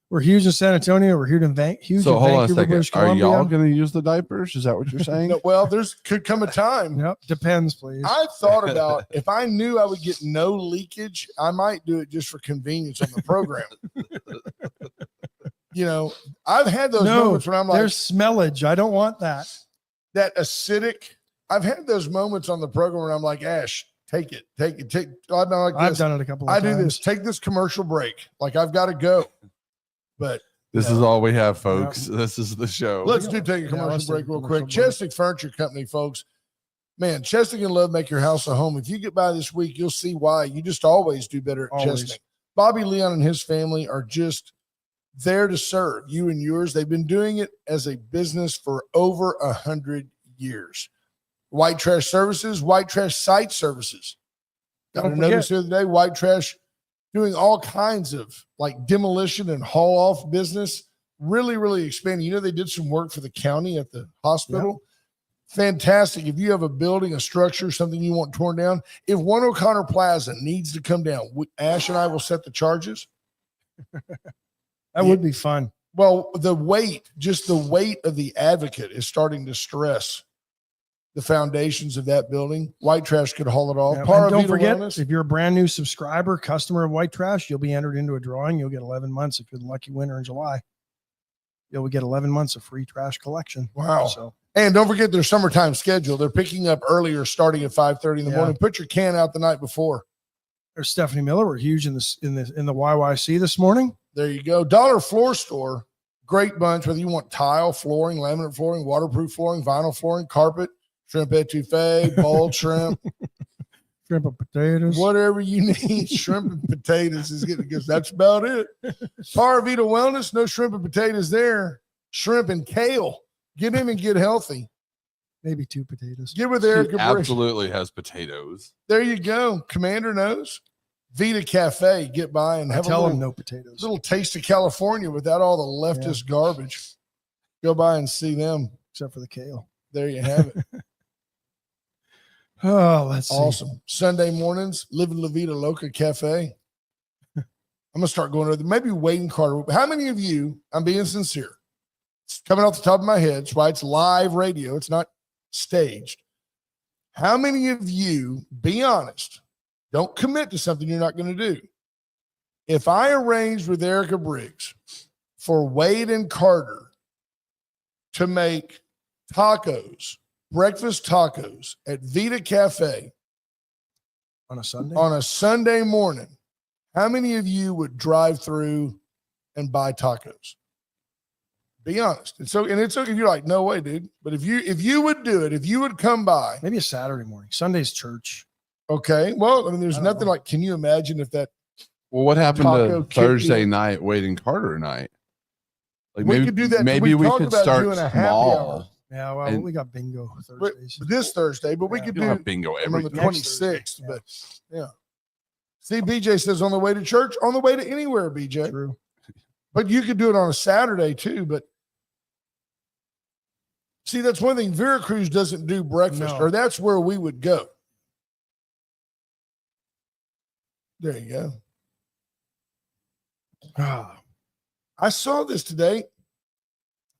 S2: We're huge in San Antonio. We're huge in Vancouver.
S4: So hold on a
S2: Vancouver,
S4: second.
S2: British
S4: Are
S2: Columbia.
S4: y'all going to use the diapers? Is that what you're saying?
S3: No, well, could come a time.
S2: Yep. Depends, please.
S3: I've thought about if I knew I would get no leakage, I might do it just for convenience on the program. I've had those moments when I'm like,
S2: there's smellage. I don't want that.
S3: that acidic. I've had those moments on the program where I'm like, Ash, take it. I've
S2: done it a couple of
S3: I
S2: times.
S3: do this. Take this commercial break. Like I've got to go. But
S4: This is all we have, folks. This is the show.
S3: let's take a commercial
S2: let's
S3: break
S2: take a
S3: real
S2: commercial
S3: quick.
S2: break.
S3: Chestic Furniture Company, folks. Man, Chestic and Love make your house a home. If you get by this week, you'll see why. You just always do better at
S2: Always.
S3: Chestic. Bobby Leon and his family are just there to serve you and yours. They've been doing it as a business for over 100 years. White Trash Services, White Trash Site Services. Got a
S2: Don't
S3: notice
S2: forget.
S3: the other day, White Trash doing all kinds of like demolition and haul off business. Really, really expanding. They did some work for the county at the hospital. Fantastic. If you have a building, a structure, something you want torn down, if One O'Connor Plaza needs to come down, Ash and I will set the charges.
S2: That would be fun.
S3: Well, the weight of the advocate is starting to stress the foundations of that building. White Trash could haul it off.
S2: Yeah,
S3: Para
S2: and don't
S3: Vida
S2: forget,
S3: Wellness.
S2: if you're a brand new subscriber, customer of White Trash, you'll be entered into a drawing. You'll get 11 months. If you're the lucky winner in July, you'll get 11 months of free trash collection.
S3: Wow.
S2: So
S3: And don't forget their summertime schedule. They're picking up earlier, starting at 5:30 in the morning. Put your can out the night before.
S2: there's Stephanie Miller. We're huge in the YYC this morning.
S3: There you go. Dollar Floor Store, great bunch. Whether you want tile, flooring, laminate flooring, waterproof flooring, vinyl flooring, carpet, shrimp etouffee, boiled shrimp,
S2: Shrimp and potatoes.
S3: whatever you need. Shrimp and potatoes is good because that's about it. Para Vida Wellness, no shrimp and potatoes there. Shrimp and kale. Get in and get healthy.
S2: Maybe 2 potatoes.
S3: Get with
S4: She
S3: Erica Brish.
S4: absolutely has potatoes.
S3: There you go. Commander knows. Vita Cafe. Get by and have a
S2: Tell
S3: little,
S2: them no potatoes.
S3: little taste of California without all the leftist garbage. Go by and see them.
S2: Except for the kale.
S3: There you have it.
S2: Oh, let's see.
S3: Awesome. Sunday mornings, Living La Vida Loca Cafe. I'm going to start going over there. Maybe Wade and Carter. How many of you, I'm being sincere, it's coming off the top of my head. It's why it's live radio. It's not staged. How many of you, be honest, don't commit to something you're not going to do. If I arranged with Erica Briggs for Wade and Carter to make tacos, breakfast tacos at Vita Cafe
S2: On a
S3: Sunday morning, how many of you would drive through and buy tacos? Be honest. It's okay if you're like, no way, dude. But if you would do it, if you would come by,
S2: Maybe a Saturday morning. Sunday's church.
S3: okay. Well, I mean, there's
S2: I don't
S3: nothing
S2: know.
S3: like. Can you imagine if that?
S4: Well, what happened
S3: Taco
S4: to
S3: kicked
S4: Thursday
S3: you.
S4: night, Wade and Carter night? Like
S3: We
S4: maybe
S3: could do that.
S4: Maybe we
S3: talked
S4: could
S3: about
S4: start
S3: doing a happy
S4: small.
S2: Yeah, well,
S4: And-
S2: we got bingo
S3: But
S2: Thursdays.
S3: this Thursday, but we
S2: Yeah.
S3: could
S4: You'll
S3: do
S4: have bingo
S3: on
S4: every
S3: the
S4: Thursday.
S3: 26th.
S2: Yeah.
S3: But yeah. See, BJ says on the way to church, on the way to anywhere, BJ.
S2: True.
S3: But you could do it on a Saturday too. But see, that's one thing. Veracruz doesn't do breakfast,
S2: No.
S3: or that's where we would go. There you go.
S2: Ah,
S3: I saw this today.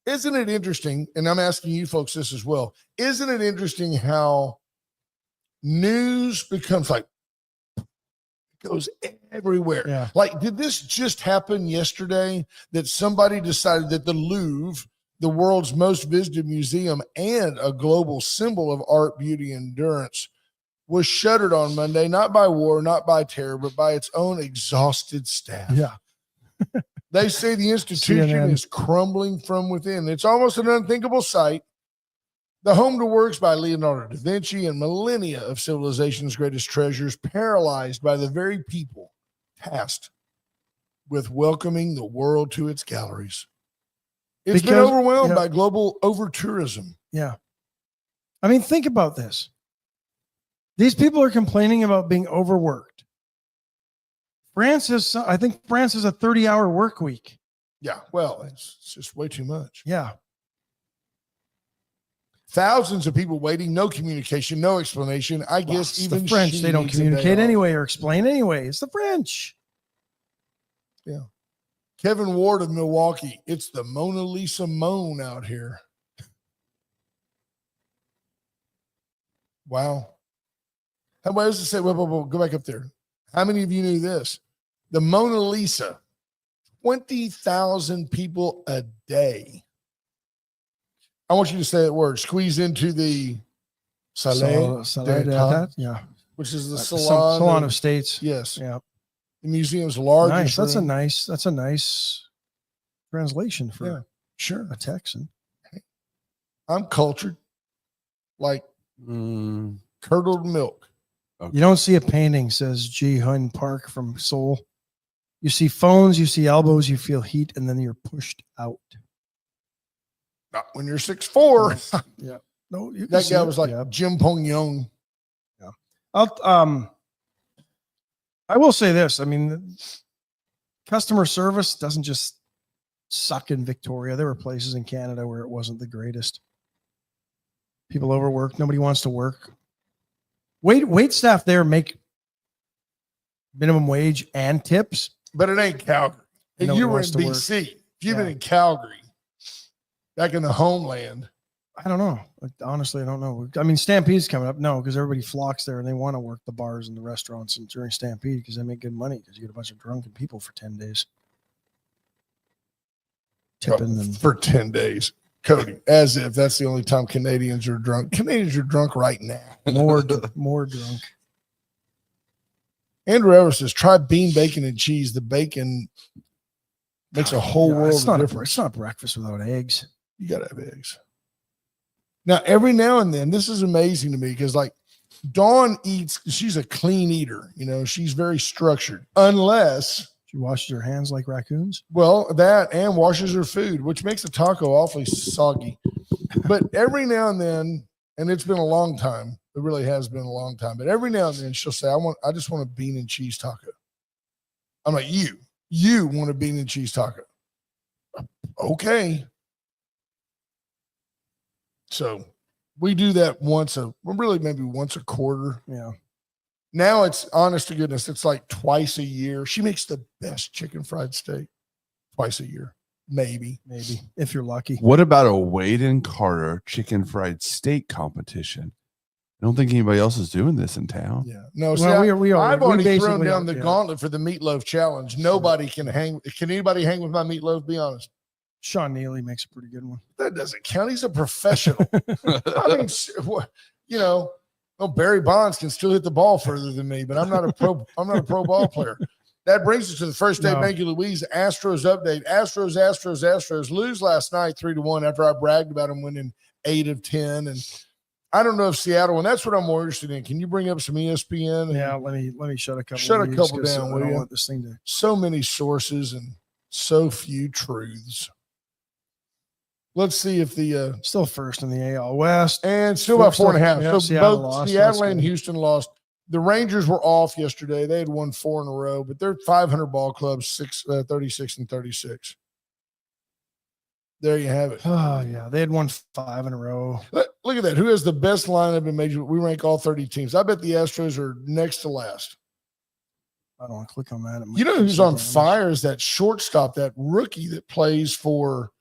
S3: Isn't it interesting? And I'm asking you folks this as well. Isn't it interesting how news becomes like goes everywhere?
S2: Yeah.
S3: Like, did this just happen yesterday that somebody decided that the Louvre, the world's most visited museum and a global symbol of art, beauty, and endurance, was shuttered on Monday, not by war, not by terror, but by its own exhausted staff?
S2: yeah.
S3: They say the institution
S2: CNN.
S3: is crumbling from within. It's almost an unthinkable sight. The home to works by Leonardo da Vinci and millennia of civilization's greatest treasures, paralyzed by the very people tasked with welcoming the world to its galleries. It's been
S2: Because-
S3: overwhelmed
S2: yeah.
S3: by global over-tourism.
S2: Yeah. I mean, think about this. These people are complaining about being overworked. I think France has a 30-hour work week.
S3: Yeah, well, it's just way too much.
S2: Yeah.
S3: Thousands of people waiting, no communication, no explanation. I
S2: Well,
S3: guess
S2: it's
S3: even
S2: the French,
S3: she
S2: they don't
S3: needs a day
S2: communicate
S3: off.
S2: anyway or explain anyway. It's the French.
S3: Kevin Ward of Milwaukee. It's the Mona Lisa moan out here. Wow. How about us to say, whoa, go back up there. How many of you knew this? The Mona Lisa, 20,000 people a day. I want you to say that word. Squeeze into the Salon,
S2: Salon, yeah.
S3: which is the
S2: Salon,
S3: salon.
S2: Salon of States.
S3: Yes.
S2: Yeah.
S3: The museum's largest.
S2: Nice.
S3: room.
S2: That's a nice translation for
S3: Yeah, sure.
S2: a Texan.
S3: I'm cultured, like
S4: Mm,
S3: curdled milk.
S2: You don't see a painting, says Ji Hun Park from Seoul. You see phones, you see elbows, you feel heat, and then you're pushed out.
S3: Not when you're 6'4".
S2: Yeah. No, you can
S3: That
S2: see
S3: guy
S2: it.
S3: was like
S2: Yeah.
S3: Jim Pong Young.
S2: I will say this. I mean, customer service doesn't just suck in Victoria. There were places in Canada where it wasn't the greatest. People overworked. Nobody wants to work. Wait staff there make minimum wage and tips.
S3: But it ain't Calgary. And
S2: Nobody
S3: you were in
S2: wants to work.
S3: BC. If you've been
S2: Yeah.
S3: in Calgary, back in the homeland,
S2: I don't know. Like, honestly, I don't know. I mean, Stampede's coming up. No, because everybody flocks there and they want to work the bars and the restaurants and during Stampede because they make good money because you get a bunch of drunken people for 10 days. Tipping and
S3: for 10 days. Cody, as if that's the only time Canadians are drunk. Canadians are drunk right now.
S2: more drunk.
S3: Andrew Evers says, try bean, bacon, and cheese. The bacon makes a whole
S2: Yeah,
S3: world
S2: it's not
S3: of
S2: a,
S3: difference.
S2: it's not breakfast without eggs.
S3: You got to have eggs. Now, every now and then, this is amazing to me because, like, Dawn eats, she's a clean eater. You know, she's very structured, unless,
S2: She washes her hands like raccoons.
S3: well, that and washes her food, which makes a taco awfully soggy. But every now and then, and it's been a long time, it really has been a long time, but every now and then she'll say, I just want a bean and cheese taco. I'm like, you want a bean and cheese taco. Okay. So we do that maybe once a quarter.
S2: Yeah.
S3: Now it's, honest to goodness, it's like twice a year. She makes the best chicken fried steak twice a year, maybe.
S2: If you're lucky.
S4: what about a Wade and Carter chicken fried steak competition? I don't think anybody else is doing this in town.
S3: Yeah. No,
S2: Well,
S3: I've already thrown
S2: basically
S3: down the
S2: yeah.
S3: gauntlet for the meatloaf challenge. Nobody can hang. Can anybody hang with my meatloaf? Be honest.
S2: Sean Neely makes a pretty good one.
S3: That doesn't count. He's a professional. I mean, you know, well, Barry Bonds can still hit the ball further than me, but I'm not a pro ball player. That brings us to the first day.
S2: No.
S3: Thank you, Louise. Astros update. Astros lose last night 3-1 after I bragged about them winning 8 of 10. And I don't know if Seattle, and that's what I'm more interested in. Can you bring up some ESPN?
S2: Yeah, let me shut a couple.
S3: Shut a
S2: of these
S3: couple
S2: 'cause
S3: down,
S2: I
S3: will
S2: don't
S3: you?
S2: want this thing to.
S3: So many sources and so few truths. Let's see if the
S2: Still first in the AL West.
S3: and still about 4.5.
S2: Yeah,
S3: So
S2: Seattle
S3: both
S2: lost.
S3: Seattle
S2: That's
S3: and
S2: good.
S3: Houston lost. The Rangers were off yesterday. They had won 4 in a row, but they're 500 ball clubs, 36 and 36. There you have it.
S2: Oh, yeah. They had won 5 in a row.
S3: Look at that. Who has the best lineup in Major? We rank all 30 teams. I bet the Astros are next to last.
S2: I don't want to click on that.
S3: You know who's on fire is that shortstop, that rookie that plays for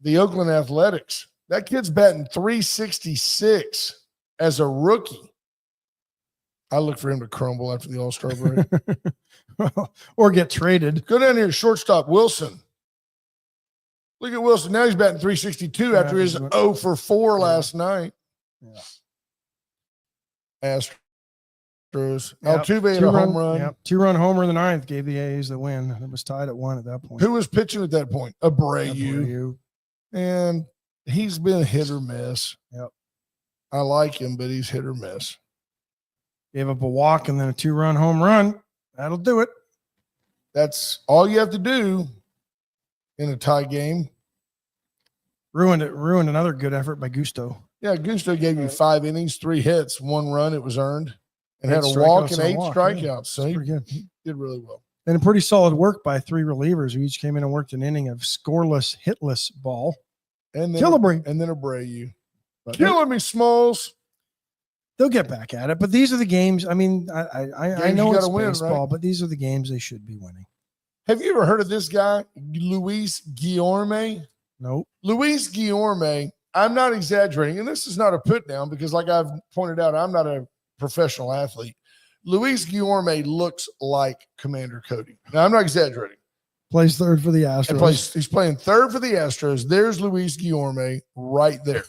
S3: the Oakland Athletics. That kid's batting 366 as a rookie. I look for him to crumble after the All-Star break.
S2: Or get traded.
S3: Go down here, shortstop Wilson. Look at Wilson. Now he's batting 362 after his 0 for 4 last night.
S2: Yeah.
S3: Astros.
S2: Yep.
S3: Altuve had a home run.
S2: Yep. 2-run homer in the 9th gave the A's the win. It was tied at 1 at that point.
S3: Who was pitching at that point? Abreu.
S2: Abreu.
S3: And he's been hit or miss.
S2: Yep.
S3: I like him, but he's hit or miss.
S2: Gave up a walk and then a 2-run home run. That'll do it.
S3: That's all you have to do in a tie game.
S2: Ruined it. Ruined another good effort by Gusto.
S3: Yeah, Gusto gave you 5 innings, 3 hits, 1 run. It was earned, and
S2: 8
S3: had a walk
S2: strikeouts
S3: and
S2: and a
S3: 8
S2: walk.
S3: strikeouts.
S2: Yeah,
S3: So
S2: pretty good.
S3: he did really well.
S2: And pretty solid work by 3 relievers who each came in and worked an inning of scoreless, hitless ball.
S3: And then
S2: Killebrew.
S3: And then Abreu.
S2: But
S3: Killing me, Smalls.
S2: they'll get back at it. But these are the games. I mean, I
S3: Games
S2: know
S3: you
S2: it's
S3: gotta win,
S2: baseball,
S3: right?
S2: but these are the games they should be winning.
S3: Have you ever heard of this guy, Luis Guillorme?
S2: Nope.
S3: Luis Guillorme, I'm not exaggerating, and this is not a put down because, like I've pointed out, I'm not a professional athlete. Luis Guillorme looks like Commander Cody. Now, I'm not exaggerating.
S2: Plays third for the Astros.
S3: He's playing third for the Astros. There's Luis Guillorme right there.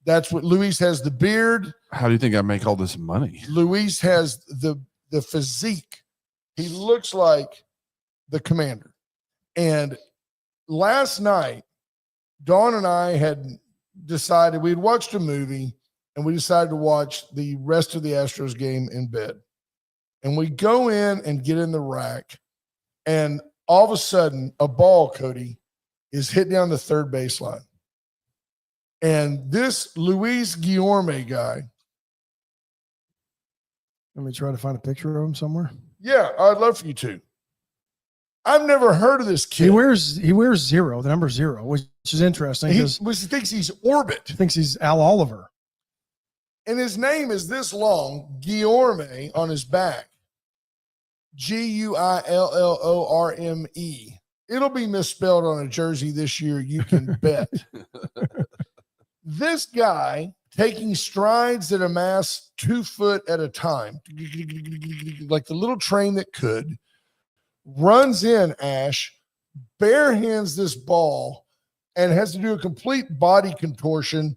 S3: That's what Luis has, the beard.
S4: How do you think I make all this money?
S3: Luis has the physique. He looks like the Commander. And last night, Dawn and I had decided we'd watched a movie and we decided to watch the rest of the Astros game in bed. And we go in and get in the rack, and all of a sudden, a ball, Cody, is hit down the third baseline. And this Luis Guillorme guy.
S2: Let me try to find a picture of him somewhere.
S3: Yeah, I'd love for you to. I've never heard of this kid.
S2: He wears 0, the number 0, which is interesting
S3: He
S2: because
S3: thinks he's Orbit.
S2: he thinks he's Al Oliver.
S3: And his name is this long, Guillorme, on his back. Guillorme. It'll be misspelled on a jersey this year, you can bet. This guy taking strides that amass 2 foot at a time, like the little train that could, runs in, Ash, bare hands this ball, and has to do a complete body contortion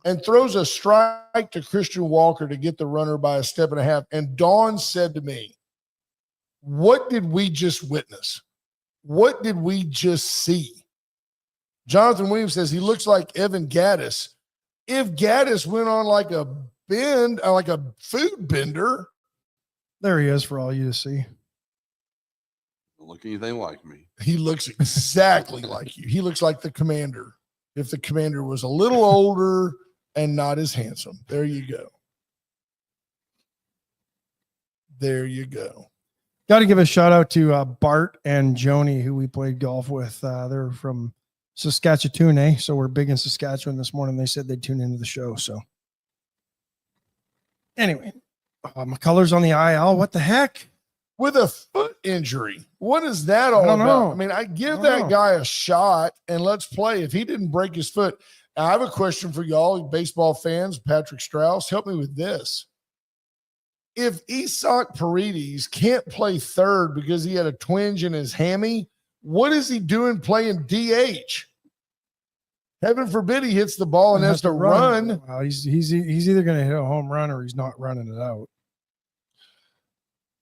S3: and throws a strike to Christian Walker to get the runner by a step and a half. And Dawn said to me, what did we just witness? What did we just see? Jonathan Williams says he looks like Evan Gaddis. If Gaddis went on like a bend, like a food bender.
S2: There he is for all you to see.
S4: Don't look anything like me.
S3: He looks exactly like you. He looks like the Commander. If the Commander was a little older and not as handsome. There you go. There you go.
S2: Got to give a shout out to Bart and Joni, who we played golf with. They're from Saskatchewan, so we're big in Saskatchewan this morning. They said they'd tune into the show. So anyway, McCullers on the IL. What the heck?
S3: With a foot injury. What is that all about?
S2: know.
S3: I mean, I give that guy a shot and let's play. If he didn't break his foot, now, I have a question for y'all, baseball fans. Patrick Strauss, help me with this. If Isak Paredes can't play third because he had a twinge in his hammy, what is he doing playing DH? Heaven forbid he hits the ball and has to run.
S2: Well, he's either going to hit a home run or he's not running it out.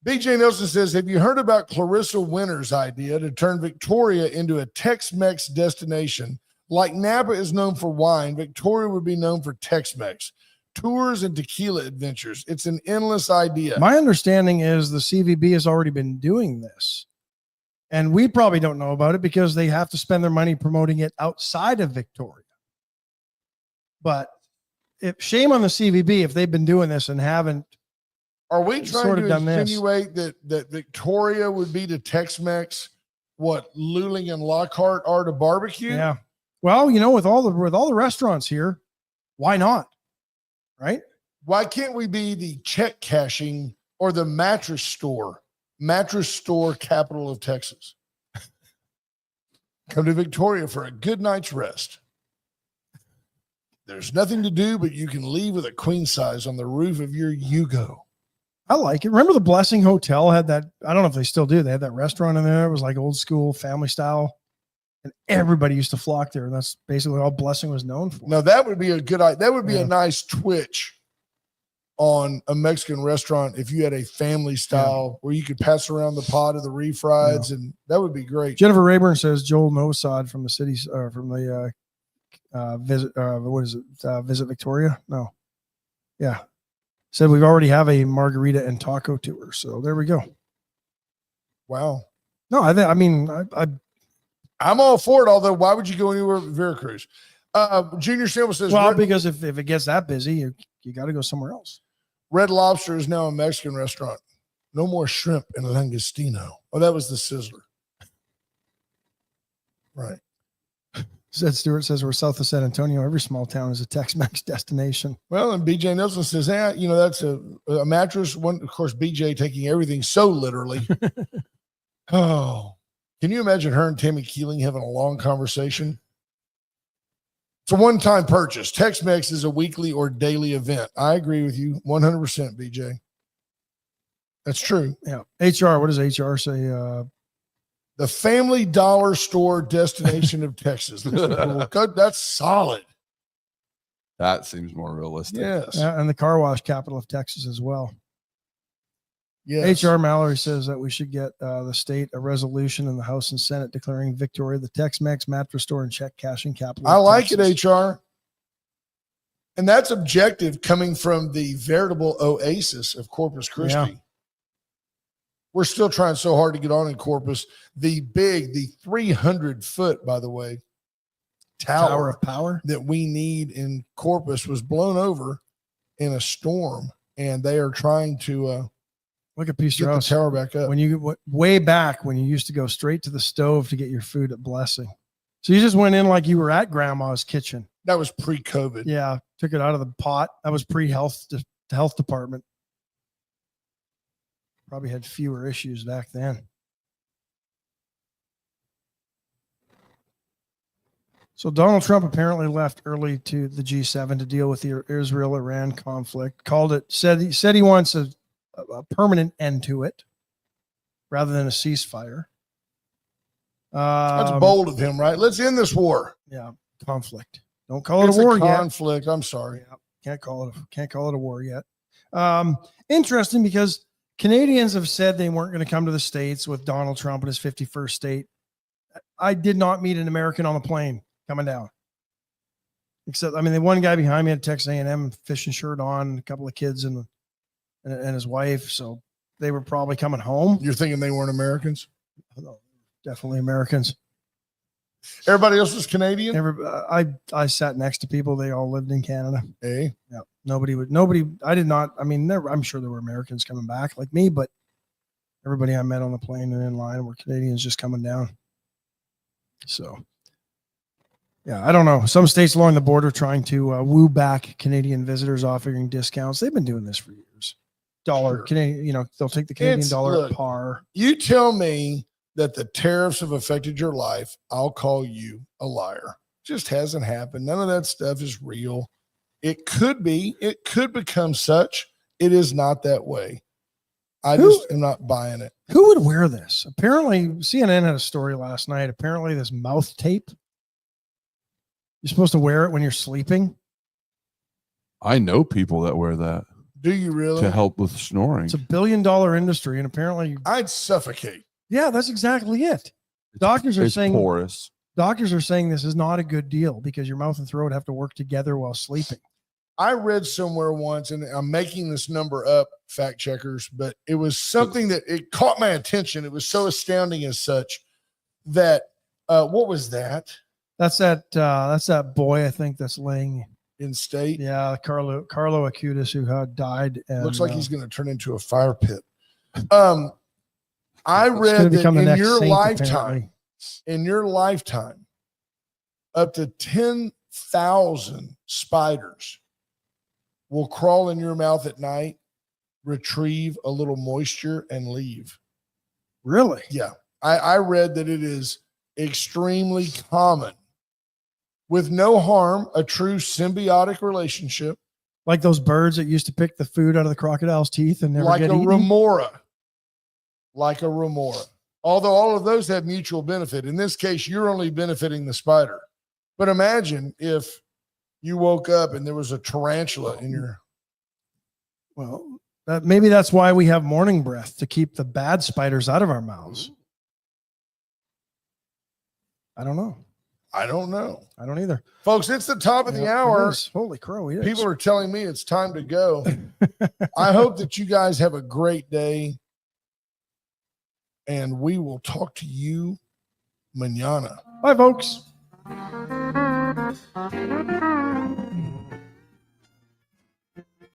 S3: BJ Nelson says, have you heard about Clarissa Winter's idea to turn Victoria into a Tex-Mex destination? Like Napa is known for wine, Victoria would be known for Tex-Mex. Tours and tequila adventures. It's an endless idea.
S2: My understanding is the CVB has already been doing this. And we probably don't know about it because they have to spend their money promoting it outside of Victoria. But shame on the CVB if they've been doing this and haven't.
S3: Are we trying
S2: sort of
S3: to
S2: done this.
S3: insinuate that Victoria would be to Tex-Mex what Luling and Lockhart are to barbecue?
S2: Yeah. Well, with all the restaurants here, why not? Right?
S3: Why can't we be the check cashing or the mattress store capital of Texas? Come to Victoria for a good night's rest. There's nothing to do, but you can leave with a queen size on the roof of your Yugo.
S2: I like it. Remember the Blessing Hotel had that? I don't know if they still do. They had that restaurant in there. It was like old school family style. And everybody used to flock there. And that's basically all Blessing was known for.
S3: No, that would be a good idea. That would be a nice twitch on a Mexican restaurant if you had a family style where you could pass around the pot of the refrieds, and that would be great.
S2: Jennifer Rayburn says Joel Nosad from the cities from the visit. What is it? Visit Victoria? No. Yeah. Said we've already have a margarita and taco tour. So there we go.
S3: Wow.
S2: No,
S3: I'm all for it. Although, why would you go anywhere with Veracruz? Junior Samuel says,
S2: because if it gets that busy, you got to go somewhere else.
S3: Red Lobster is now a Mexican restaurant. No more shrimp and langostino. Oh, that was the Sizzler. Right.
S2: Stewart says we're south of San Antonio. Every small town is a Tex-Mex destination.
S3: Well, and BJ Nelson says, that's a mattress. One, of course, BJ taking everything so literally. Oh, can you imagine her and Tammy Keeling having a long conversation? It's a one-time purchase. Tex-Mex is a weekly or daily event. I agree with you 100%, BJ. That's true.
S2: Yeah. HR, what does HR say?
S3: The Family Dollar Store destination of Texas. That's solid.
S4: That seems more realistic.
S3: Yes.
S2: And the car wash capital of Texas as well.
S3: Yes.
S2: HR Mallory says that we should get the state a resolution in the House and Senate declaring Victoria the Tex-Mex mattress store and check cashing capital.
S3: I like it, HR. And that's objective coming from the veritable oasis of Corpus Christi.
S2: Yeah.
S3: We're still trying so hard to get on in Corpus. The 300-foot, by the way, tower
S2: of power
S3: that we need in Corpus was blown over in a storm, and they are trying to
S2: look at Peace
S3: get the tower back up.
S2: Way back when you used to go straight to the stove to get your food at Blessing. So you just went in like you were at grandma's kitchen.
S3: That was pre-COVID.
S2: Yeah. Took it out of the pot. That was pre-health, the health department. Probably had fewer issues back then. So Donald Trump apparently left early to the G7 to deal with the Israel-Iran conflict. Said he wants a permanent end to it rather than a ceasefire.
S3: That's bold of him, right? Let's end this war.
S2: Yeah, conflict. Don't call it a war yet.
S3: Conflict. I'm sorry.
S2: Yeah, can't call it a war yet. Interesting because Canadians have said they weren't going to come to the States with Donald Trump in his 51st state. I did not meet an American on the plane coming down. Except, the one guy behind me had Texas A&M fishing shirt on, a couple of kids and his wife. So they were probably coming home.
S3: You're thinking they weren't Americans?
S2: No, definitely Americans.
S3: Everybody else was Canadian?
S2: I sat next to people. They all lived in Canada.
S3: Hey.
S2: Yeah. I did not. I'm sure there were Americans coming back like me, but everybody I met on the plane and in line were Canadians just coming down. So, yeah, I don't know. Some states along the border trying to woo back Canadian visitors, offering discounts. They've been doing this for years. Canadian, they'll take the Canadian dollar at par.
S3: You tell me that the tariffs have affected your life, I'll call you a liar. Just hasn't happened. None of that stuff is real. It could be. It could become such. It is not that way. I just am not buying it.
S2: Who would wear this? Apparently, CNN had a story last night. Apparently, this mouth tape, you're supposed to wear it when you're sleeping.
S4: I know people that wear that.
S3: Do you really?
S4: To help with snoring.
S2: It's $1 billion industry, and apparently,
S3: I'd suffocate.
S2: Yeah, that's exactly it. Doctors are saying
S4: porous.
S2: Doctors are saying this is not a good deal because your mouth and throat have to work together while sleeping.
S3: I read somewhere once, and I'm making this number up, fact checkers, but it was something that it caught my attention. It was so astounding as such that what was that
S2: That's that boy, I think, that's laying.
S3: in state?
S2: Yeah, Carlo Acutis, who had died. And,
S3: Looks like he's going to turn into a fire pit. I
S2: gonna
S3: read that
S2: become the
S3: in
S2: next
S3: your
S2: saint,
S3: lifetime,
S2: apparently.
S3: up to 10,000 spiders will crawl in your mouth at night, retrieve a little moisture, and leave.
S2: Really?
S3: Yeah. I read that it is extremely common with no harm, a true symbiotic relationship.
S2: Like those birds that used to pick the food out of the crocodile's teeth and never
S3: Like
S2: get
S3: a
S2: eaten?
S3: remora. Like a remora. Although all of those have mutual benefit. In this case, you're only benefiting the spider. But imagine if you woke up and there was a tarantula in your...
S2: Well, maybe that's why we have morning breath, to keep the bad spiders out of our mouths. I don't know.
S3: I don't know.
S2: I don't either.
S3: Folks, it's the top of the
S2: Yeah,
S3: hour.
S2: it is. Holy crow. It is.
S3: People are telling me it's time to go. I hope that you guys have a great day. And we will talk to you mañana.
S2: Bye, folks.